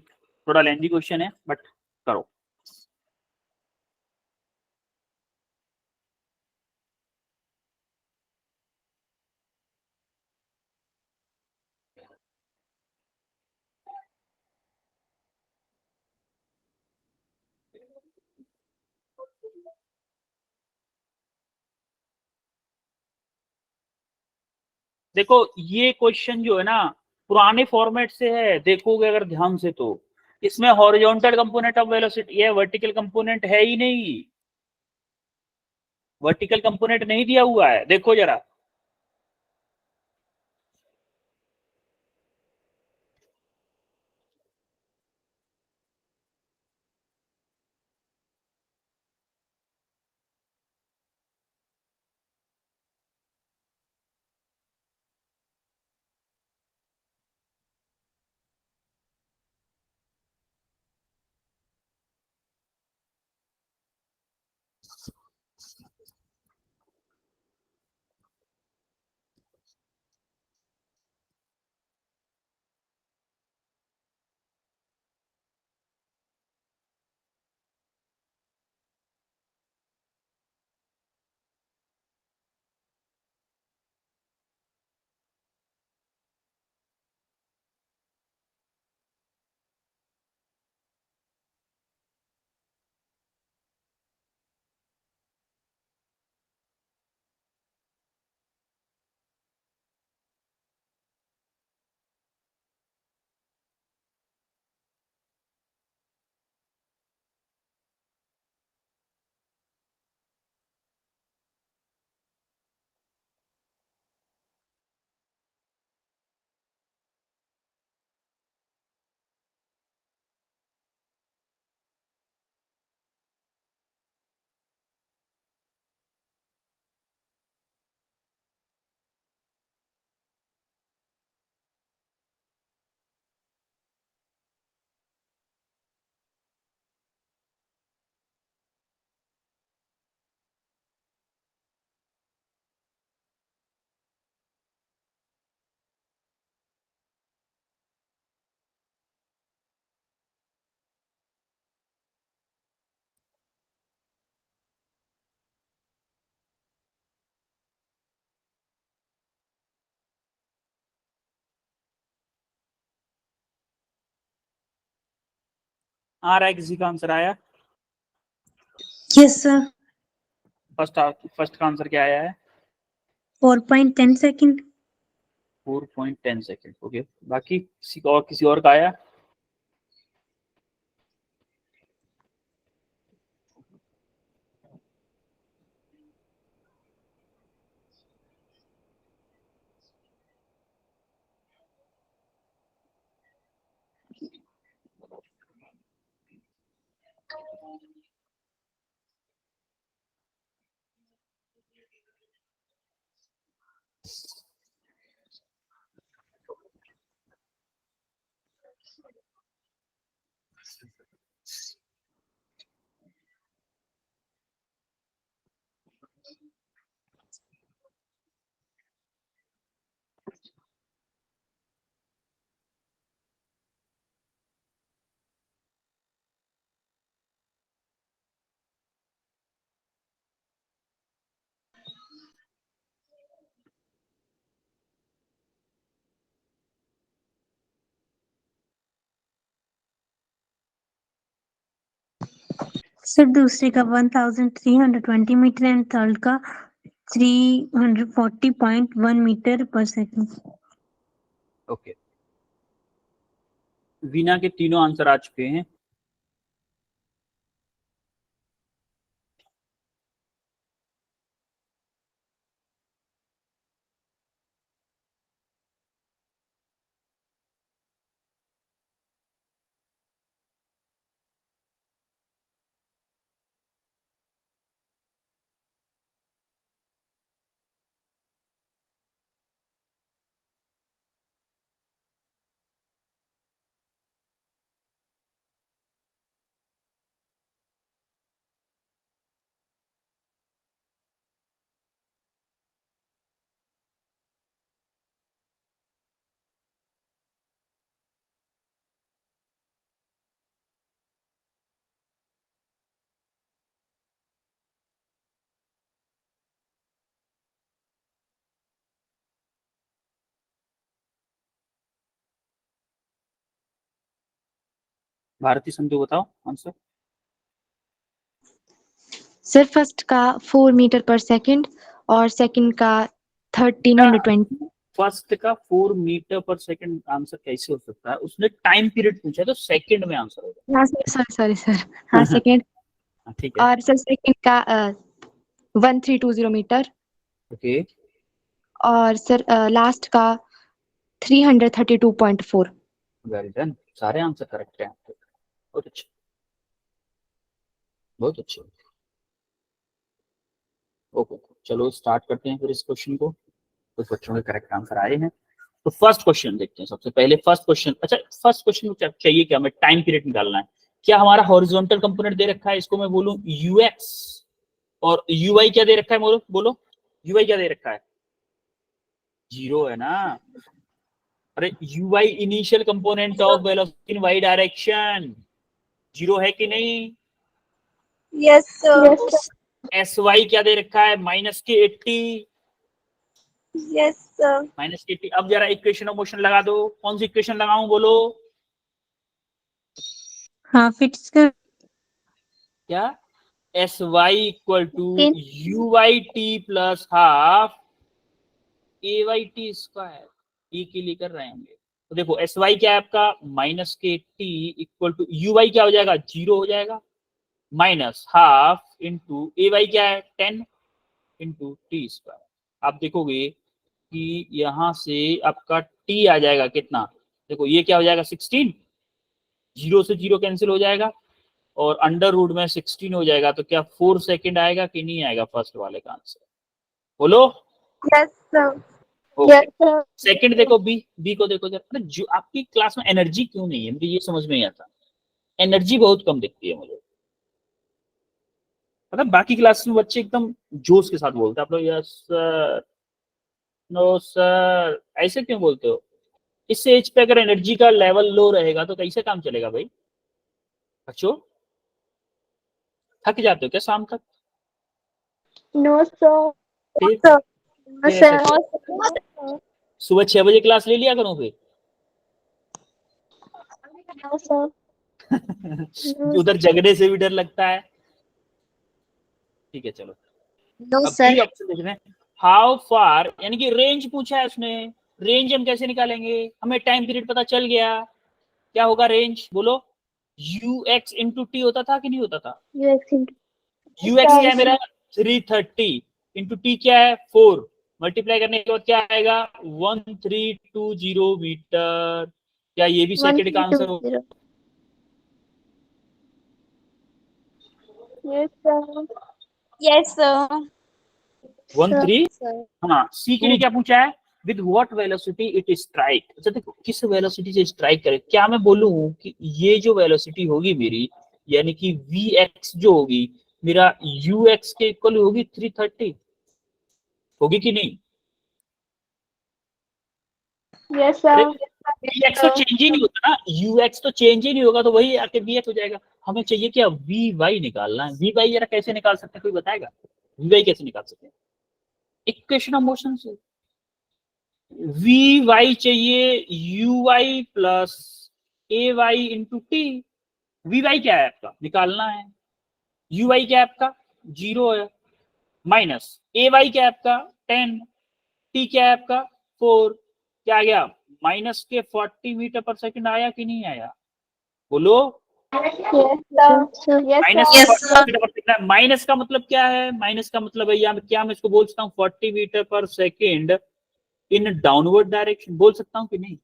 [SPEAKER 1] थोड़ा लेंथी क्वेश्चन है बट करो। देखो ये क्वेश्चन जो है ना पुराने फॉर्मेट से है, देखोगे अगर ध्यान से तो इसमें हॉरिजॉन्टल कंपोनेंट ऑफ वेलोसिटी है, वर्टिकल कंपोनेंट है ही नहीं, वर्टिकल कंपोनेंट नहीं दिया हुआ है, देखो जरा। आ रहा है किसी का आंसर आया?
[SPEAKER 4] Yes sir.
[SPEAKER 1] फर्स्ट का आंसर क्या आया है?
[SPEAKER 4] 4.10 सेकंड।
[SPEAKER 1] 4.10 सेकेंड। ओके, बाकी किसी और का आया?
[SPEAKER 4] सर दूसरे का 1320 मीटर एंड थर्ड का 340.1 मीटर पर सेकंड।
[SPEAKER 1] ओके, वीना के तीनों आंसर आ चुके हैं। भारती संधू बताओ आंसर।
[SPEAKER 2] सर फर्स्ट का 4 मीटर पर सेकंड और सेकंड का 1320।
[SPEAKER 1] फर्स्ट का 4 मीटर पर सेकंड आंसर कैसे हो सकता है, उसने टाइम पीरियड पूछा है तो सेकंड में आंसर होगा।
[SPEAKER 2] हाँ सर, सॉरी सर, हाँ सेकंड।
[SPEAKER 1] ठीक है,
[SPEAKER 2] और सर सेकंड का 1320 मीटर
[SPEAKER 1] ओके,
[SPEAKER 2] और सर लास्ट का 332.4।
[SPEAKER 1] वेरी डन, सारे आंसर करेक्ट है आपके। बहुत अच्छे, बहुत अच्छे। ओके, चलो स्टार्ट करते हैं फिर इस क्वेश्चन को। कुछ बच्चों के करेक्ट आंसर आए हैं, तो फर्स्ट क्वेश्चन देखते हैं। सबसे पहले फर्स्ट क्वेश्चन, अच्छा फर्स्ट क्वेश्चन को चाहिए क्या, हमें टाइम पीरियड निकालना है। क्या हमारा हॉरिजॉन्टल कंपोनेंट दे रखा है, इसको मैं बोलूं यूएक्स, और यूआई क्या दे रखा है, बोलो बोलो यूआई क्या दे रखा है, 0 है ना। अरे u i initial component of velocity in y direction, 0 है कि नहीं।
[SPEAKER 3] Yes, sir.
[SPEAKER 1] एस वाई क्या दे रखा है, -80,
[SPEAKER 3] Yes, sir.
[SPEAKER 1] -80। अब जरा इक्वेशन ऑफ मोशन लगा दो, कौन सी इक्वेशन लगाऊं बोलो।
[SPEAKER 4] हाफ इट्स का
[SPEAKER 1] क्या, S Y equal to u y t plus half a y t square, ई के लिए कर रहे हैं। तो देखो एस वाई क्या है आपका -80 इक्वल टू यू वाई क्या हो जाएगा, 0 हो जाएगा, माइनस हाफ इंटू ए वाई क्या है 10 इंटू टी स्क्वायर। आप देखोगे कि यहां से आपका टी आ जाएगा कितना, देखो ये क्या हो जाएगा 16, 0 से 0 कैंसिल हो जाएगा और अंडर रूट में 16 हो जाएगा। तो क्या 4 सेकंड आएगा कि नहीं आएगा फर्स्ट वाले का आंसर, बोलो।
[SPEAKER 3] Yes, sir.
[SPEAKER 1] Okay,
[SPEAKER 3] Yes, sir.
[SPEAKER 1] Second देखो, बी को देखो जरा। अरे जो आपकी क्लास में एनर्जी क्यों नहीं है, मुझे ये समझ में नहीं आता, एनर्जी बहुत कम दिखती है मुझे। मतलब बाकी क्लास में बच्चे एकदम जोश के साथ बोलते हैं, आप लोग यस सर, नो सर, ऐसे क्यों बोलते हो। इस एज पे अगर एनर्जी का लेवल लो रहेगा तो कैसे काम चलेगा भाई। बच्चों थक जाते हो क्या शाम तक,
[SPEAKER 3] No, sir.
[SPEAKER 1] फिर
[SPEAKER 3] Sir. No,
[SPEAKER 1] फिर
[SPEAKER 3] sir.
[SPEAKER 1] ऐसे सुबह 6 बजे क्लास ले लिया करो फिर।
[SPEAKER 3] No, sir.
[SPEAKER 1] उधर जगने से भी डर लगता है। ठीक है चलो,
[SPEAKER 3] No,
[SPEAKER 1] अब
[SPEAKER 3] sir.
[SPEAKER 1] बी ऑप्शन देख रहे हैं, हाउ फार, यानी कि रेंज पूछा है उसने। रेंज हम कैसे निकालेंगे, हमें टाइम पीरियड पता चल गया, क्या होगा रेंज बोलो। ux इंटू टी होता था कि नहीं होता था।
[SPEAKER 3] UX into
[SPEAKER 1] ux क्या है मेरा 330 इंटू टी क्या है 4, मल्टीप्लाई करने के बाद क्या आएगा 1320 मीटर। क्या ये भी सेकंड का आंसर हो।
[SPEAKER 3] 1320. Yes, sir. Yes, sir.
[SPEAKER 1] 13,
[SPEAKER 3] Sir.
[SPEAKER 1] हाँ सी के लिए क्या पूछा है, with what velocity it strike. अच्छा देखो किस वेलोसिटी से स्ट्राइक करे, क्या मैं बोलूं कि ये जो वेलोसिटी होगी मेरी, यानी कि vx जो होगी मेरा ux के इक्वल होगी 330, होगी कि नहीं।
[SPEAKER 3] Yes,
[SPEAKER 1] अरे
[SPEAKER 3] sir.
[SPEAKER 1] vx तो चेंज ही नहीं होता ना, ux तो चेंज ही नहीं होगा, तो वही आके vx हो जाएगा। हमें चाहिए क्या vy निकालना है। vy जरा कैसे निकाल सकते हैं, कोई बताएगा vy कैसे निकाल सकते हैं, इक्वेशन ऑफ मोशन से। वी वाई चाहिए u y plus a y into t. V y क्या है आपका निकालना है, यू वाई क्या है आपका 0 है, माइनस ए वाई क्या है आपका 10, टी क्या है आपका 4, क्या आ गया माइनस के 40 मीटर पर सेकंड आया कि नहीं आया, बोलो।
[SPEAKER 3] Yes, sir. Yes,
[SPEAKER 1] minus
[SPEAKER 3] sir.
[SPEAKER 1] 40 metre पर सेकंड, माइनस का मतलब क्या है, माइनस का मतलब है यहाँ क्या मैं इसको बोल सकता हूँ 40 मीटर पर सेकंड इन डाउनवर्ड डायरेक्शन, बोल सकता हूँ कि नहीं।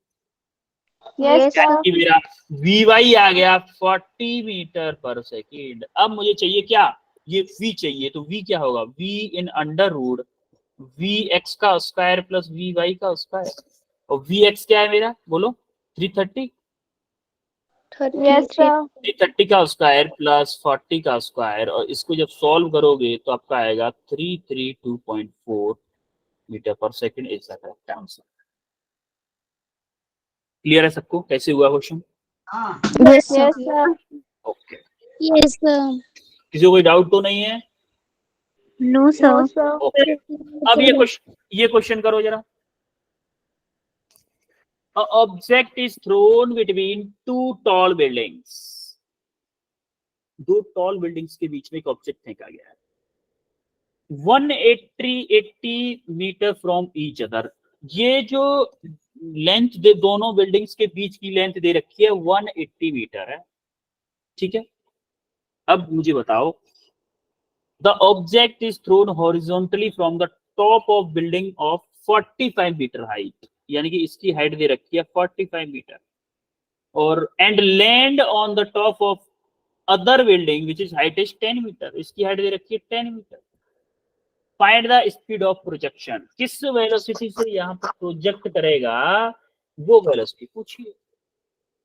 [SPEAKER 3] Yes, sir.
[SPEAKER 1] कि मेरा vy आ गया 40 मीटर पर सेकेंड। अब मुझे चाहिए क्या, ये v चाहिए, तो v क्या होगा, v in under root vx का स्क्वायर प्लस vy का स्क्वायर, और vx क्या है मेरा बोलो 330,
[SPEAKER 3] Yes, sir.
[SPEAKER 1] 330 का स्क्वायर प्लस 40 का स्क्वायर, और इसको जब सॉल्व करोगे तो आपका आएगा 332.4 मीटर पर second is the correct answer. Clear है सबको कैसे हुआ question.
[SPEAKER 3] Yes, sir. Yes, sir.
[SPEAKER 1] Okay,
[SPEAKER 3] Yes, sir.
[SPEAKER 1] किसी को कोई डाउट तो नहीं है।
[SPEAKER 4] No
[SPEAKER 3] No,
[SPEAKER 4] sir
[SPEAKER 3] sir.
[SPEAKER 1] Okay, अब ये क्वेश्चन करो जरा। A object is thrown between two tall buildings. दो टॉल बिल्डिंग्स के बीच में एक ऑब्जेक्ट फेंका गया है 180 मीटर फ्रॉम ईच अदर। ये जो लेंथ दे दोनों बिल्डिंग्स के बीच की लेंथ दे रखी है 180 मीटर है, ठीक है। अब मुझे बताओ, the object is thrown horizontally from the top of building of 45 metre height, यानी कि इसकी हाइट दे रखी है 45 मीटर, और and land on the top of other building which is height is 10 metre, इसकी हाइट दे रखी है 10 metre. Find the speed of projection, किस वेलोसिटी से यहाँ पर प्रोजेक्ट करेगा वो वेलोसिटी पूछिए।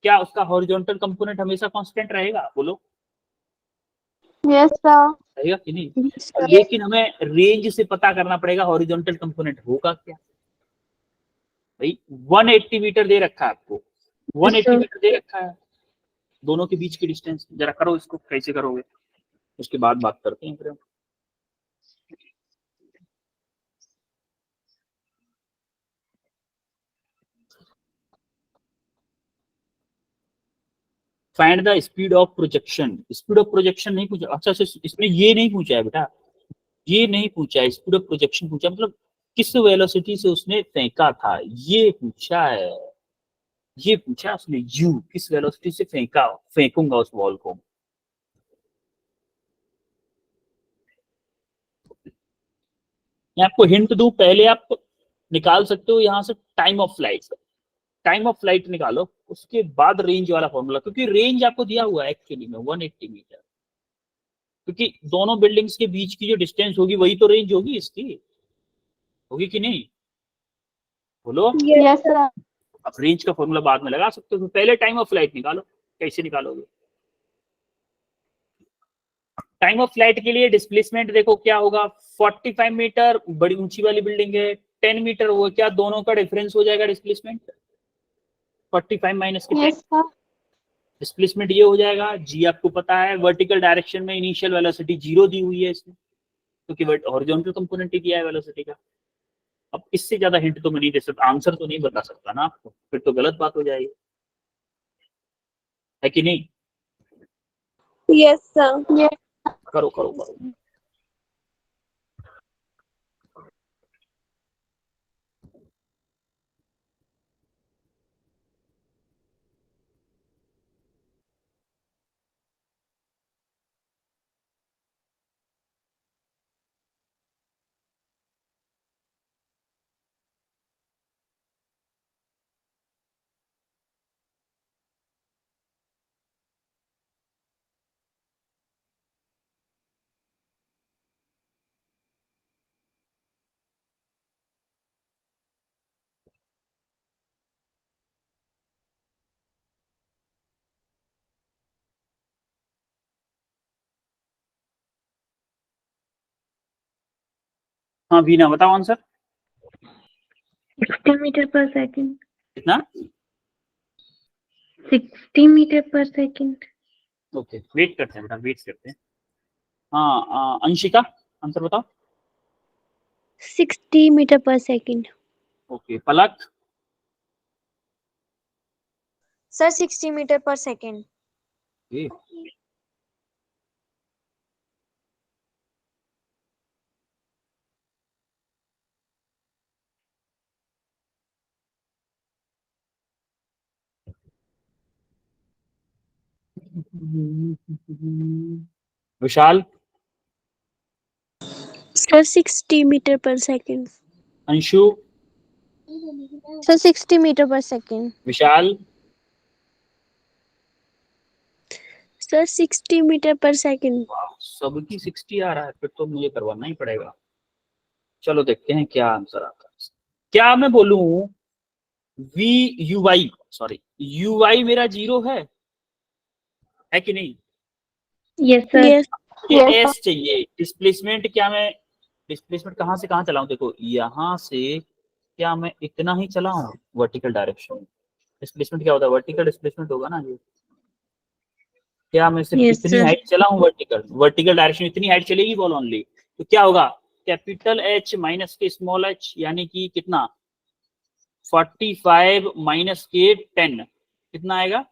[SPEAKER 1] क्या उसका हॉरिजॉन्टल कंपोनेंट हमेशा कांस्टेंट रहेगा, बोलो
[SPEAKER 3] Yes, sir.
[SPEAKER 1] रहेगा कि नहीं? लेकिन हमें रेंज से पता करना पड़ेगा हॉरिजॉन्टल कंपोनेंट होगा क्या। भाई 180 मीटर दे रखा है आपको, 180 मीटर दे रखा है, दोनों के बीच की डिस्टेंस जरा करो इसको, कैसे करोगे उसके बाद बात करते हैं फिर हम। Find the speed of projection, speed of projection नहीं पूछा, अच्छा इसमें ये नहीं पूछा है बेटा, ये नहीं पूछा है, स्पीड ऑफ प्रोजेक्शन पूछा मतलब किस वेलोसिटी से उसने फेंका था, ये पूछा है, ये पूछा उसने, यू किस वेलोसिटी से फेंकूंगा उस बॉल को। मैं आपको हिंट दूं, पहले आप निकाल सकते हो यहां से time of flight, time of flight निकालो, उसके बाद रेंज वाला फॉर्मूला, क्योंकि रेंज आपको दिया हुआ है एक्चुअली में 180 मीटर, क्योंकि दोनों बिल्डिंग्स के बीच की जो डिस्टेंस होगी वही तो रेंज होगी इसकी, होगी कि नहीं, बोलो।
[SPEAKER 3] Yes, sir.
[SPEAKER 1] अब रेंज का फॉर्मूला बाद में लगा सकते हो, तो पहले टाइम ऑफ फ्लाइट निकालो, कैसे निकालोगे? टाइम ऑफ फ्लाइट के लिए डिस्प्लेसमेंट देखो क्या होगा, 45 मीटर बड़ी ऊंची वाली बिल्डिंग है, 10 मीटर वो क्या दोनों का डिफरेंस हो जाएगा डिस्प्लेसमेंट, 45 माइनस के 10
[SPEAKER 3] Yes, sir.
[SPEAKER 1] डिस्प्लेसमेंट ये हो जाएगा। जी आपको पता है वर्टिकल डायरेक्शन में इनिशियल वेलोसिटी 0 दी हुई है इसमें, क्योंकि हॉरिजॉन्टल कंपोनेंट ही दिया है वेलोसिटी का। अब इससे ज्यादा हिंट तो मैं नहीं दे सकता, आंसर तो नहीं बता सकता ना आपको, फिर तो गलत बात हो जाएगी, है कि नहीं?
[SPEAKER 3] Yes, sir. Yes.
[SPEAKER 1] करो करो करो। हाँ वीना बताओ आंसर
[SPEAKER 4] 60 मीटर पर सेकंड।
[SPEAKER 1] कितना?
[SPEAKER 4] 60 मीटर पर सेकंड।
[SPEAKER 1] ओके वेट करते हैं बेटा, वेट करते हैं। हाँ अंशिका आंसर बताओ।
[SPEAKER 3] 60 meter per second.
[SPEAKER 1] ओके पलक।
[SPEAKER 3] Sir, 60 meter per second.
[SPEAKER 1] Okay विशाल।
[SPEAKER 3] Sir, 60 meter per second.
[SPEAKER 1] Anshu.
[SPEAKER 3] Sir, 60 meter per second.
[SPEAKER 1] विशाल।
[SPEAKER 3] Sir, 60 meter per second.
[SPEAKER 1] सबकी 60 आ रहा है, फिर तो मुझे करवाना ही पड़ेगा। चलो देखते हैं क्या आंसर आता है। क्या मैं बोलूं v u y, sorry u y मेरा 0 है कि नहीं?
[SPEAKER 4] Yes sir.
[SPEAKER 3] Yes.
[SPEAKER 1] ये
[SPEAKER 3] Yes,
[SPEAKER 1] एस चाहिए डिस्प्लेसमेंट, क्या मैं डिस्प्लेसमेंट कहां से कहां चलाऊं, देखो यहां से क्या मैं इतना ही चलाऊं वर्टिकल डायरेक्शन में, डिस्प्लेसमेंट क्या होता है वर्टिकल डिस्प्लेसमेंट होगा ना ये, क्या मैं सिर्फ
[SPEAKER 4] Yes,
[SPEAKER 1] इतनी
[SPEAKER 4] sir.
[SPEAKER 1] हाइट चलाऊं वर्टिकल डायरेक्शन इतनी हाइट चलेगी बॉल ओनली, तो क्या होगा कैपिटल एच माइनस के स्मॉल एच, यानी कि कितना 45 माइनस के 10 कितना आएगा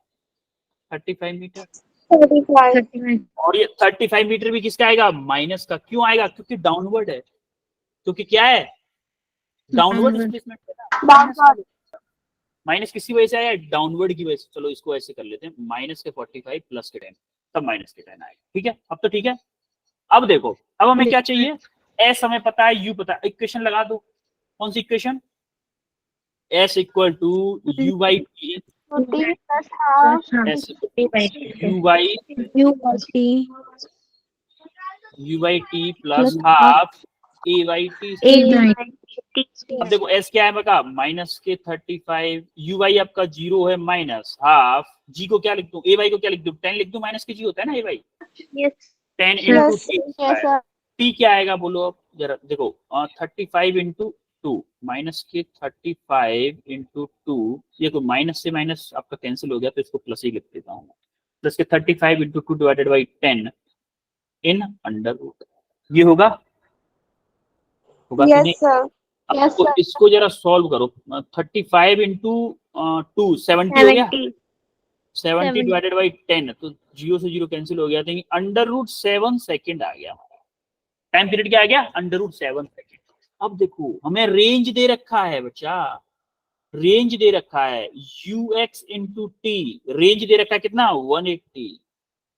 [SPEAKER 1] 35 मीटर।
[SPEAKER 3] 35.
[SPEAKER 4] 35.
[SPEAKER 1] और ये 35 मीटर भी किसका आएगा? माइनस का। क्यों आएगा? क्योंकि डाउनवर्ड है। क्योंकि क्या है? Downward
[SPEAKER 4] Downward.
[SPEAKER 1] डिस्प्लेसमेंट है ना।
[SPEAKER 3] Downward.
[SPEAKER 1] माइनस किसी वजह से आया? डाउनवर्ड की वजह से। चलो इसको ऐसे कर लेते हैं, माइनस के 45 प्लस के 10, तब माइनस के 10 आएगा। ठीक है, अब तो ठीक है। अब देखो, अब हमें क्या चाहिए? एस हमें पता है, यू पता है। इक्वेशन लगा दो। कौन सी equation? S equal to u by t,
[SPEAKER 3] 40 plus half.
[SPEAKER 1] S u by t plus half a by t. अब देखो एस क्या है बका? माइनस के 35, यू बाई आपका 0 है, माइनस हाफ, जी को क्या लिख दूं? ए बाई को क्या लिख दूं? 10 लिख दूं, माइनस के जी होता है ना a by.
[SPEAKER 3] Yes.
[SPEAKER 1] 10 into
[SPEAKER 3] Yes. Yes, sir.
[SPEAKER 1] T क्या आएगा बोलो अब जरा। देखो 35 इंटू 2, माइनस के 35 इंटू 2, ये को माइनस से माइनस आपका कैंसिल हो गया तो इसको प्लस ही लिख देता हूँ। प्लस के 35 into 2 divided by 10 in under root. ये होगा कि
[SPEAKER 3] Yes,
[SPEAKER 1] नहीं?
[SPEAKER 3] sir.
[SPEAKER 1] अब
[SPEAKER 3] Yes,
[SPEAKER 1] तो
[SPEAKER 3] sir.
[SPEAKER 1] इसको जरा सॉल्व करो। 35 इंटू 2 70 हो गया। 70 डिवाइडेड बाई 10, तो 0 से 0 कैंसिल हो गया, तो अंडर रूट 7 सेकेंड आ गया। टाइम पीरियड क्या आ गया? Under root 7 second. अब देखो हमें रेंज दे रखा है बच्चा, रेंज दे रखा है ux इंटू टी, रेंज दे रखा है कितना? 180,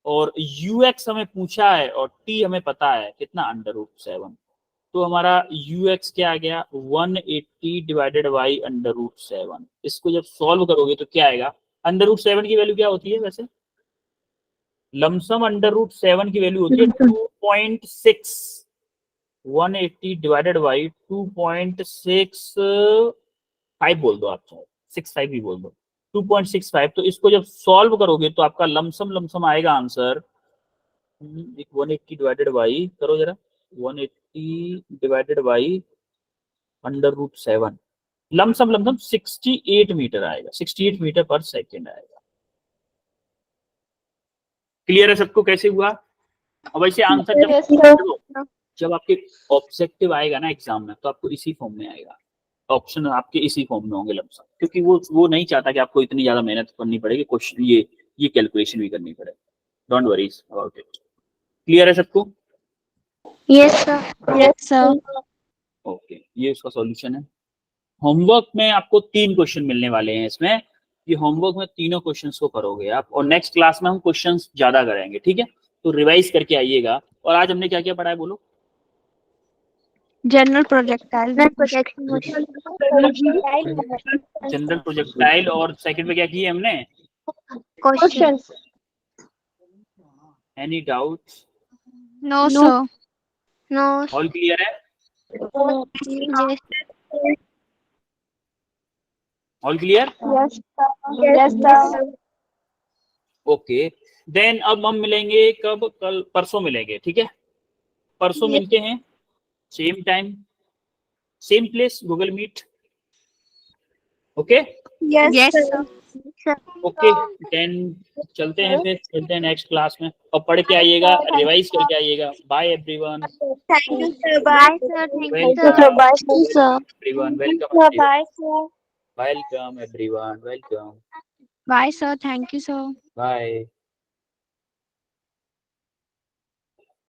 [SPEAKER 1] और ux हमें पूछा है और t हमें पता है कितना? Under root 7। तो हमारा ux क्या आ गया? 180 डिवाइडेड बाई अंडर रूट 7। इसको जब सॉल्व करोगे तो क्या आएगा? अंडर रूट 7 की वैल्यू क्या होती है वैसे? लमसम अंडर रूट 7 की वैल्यू होती है 2.6। 180 डिवाइडेड बाई 2.65 बोल दो आप, चाहे 65 भी बोल दो, 2.65। तो इसको जब सॉल्व करोगे तो आपका लमसम आएगा आंसर 180 डिवाइडेड बाई, करो जरा, 180 divided by under root 7, lump sum 68 metre आएगा। 68 मीटर पर सेकेंड आएगा। क्लियर है सबको कैसे हुआ? अब ऐसे आंसर
[SPEAKER 3] Yes, sir.
[SPEAKER 1] जब आपके ऑब्जेक्टिव आएगा ना एग्जाम में, तो आपको इसी फॉर्म में आएगा। ऑप्शन आपके इसी फॉर्म में होंगे लमसम, क्योंकि वो नहीं चाहता कि आपको इतनी ज्यादा मेहनत करनी पड़ेगी, क्वेश्चन ये कैलकुलेशन भी करनी पड़े। Don't worry about it. Clear है सबको?
[SPEAKER 3] Yes, sir. Yes, sir.
[SPEAKER 1] Okay, ये इसका सॉल्यूशन है। होमवर्क में आपको 3 क्वेश्चन मिलने वाले हैं इसमें। ये होमवर्क में तीनों क्वेश्चंस को करोगे आप, और नेक्स्ट क्लास में हम क्वेश्चंस ज्यादा करेंगे। ठीक है, तो रिवाइज करके आइएगा। और आज हमने क्या क्या पढ़ा है बोलो?
[SPEAKER 3] General projectile.
[SPEAKER 1] जनरल प्रोजेक्टाइल, और सेकंड में क्या किया हमने?
[SPEAKER 3] Questions.
[SPEAKER 1] Any doubt?
[SPEAKER 3] No, sir. No.
[SPEAKER 1] All clear है?
[SPEAKER 3] Yes.
[SPEAKER 1] All clear?
[SPEAKER 3] Yes, sir. Yes, sir.
[SPEAKER 1] Okay, then अब हम मिलेंगे कब? कल परसों मिलेंगे। ठीक है, परसों मिलते हैं, same time same place, Google Meet. Okay
[SPEAKER 3] Yes, sir.
[SPEAKER 1] Okay, then चलते हैं, फिर मिलते हैं नेक्स्ट क्लास में। और पढ़ के आइएगा, रिवाइज करके आइएगा। Bye everyone.
[SPEAKER 3] Thank you, sir. Bye, sir. Thank you,
[SPEAKER 1] Welcome.
[SPEAKER 3] sir. Bye, sir.
[SPEAKER 1] Everyone welcome.
[SPEAKER 3] Bye, sir.
[SPEAKER 1] Welcome everyone, welcome.
[SPEAKER 3] Bye, sir. Thank you, sir.
[SPEAKER 1] Bye.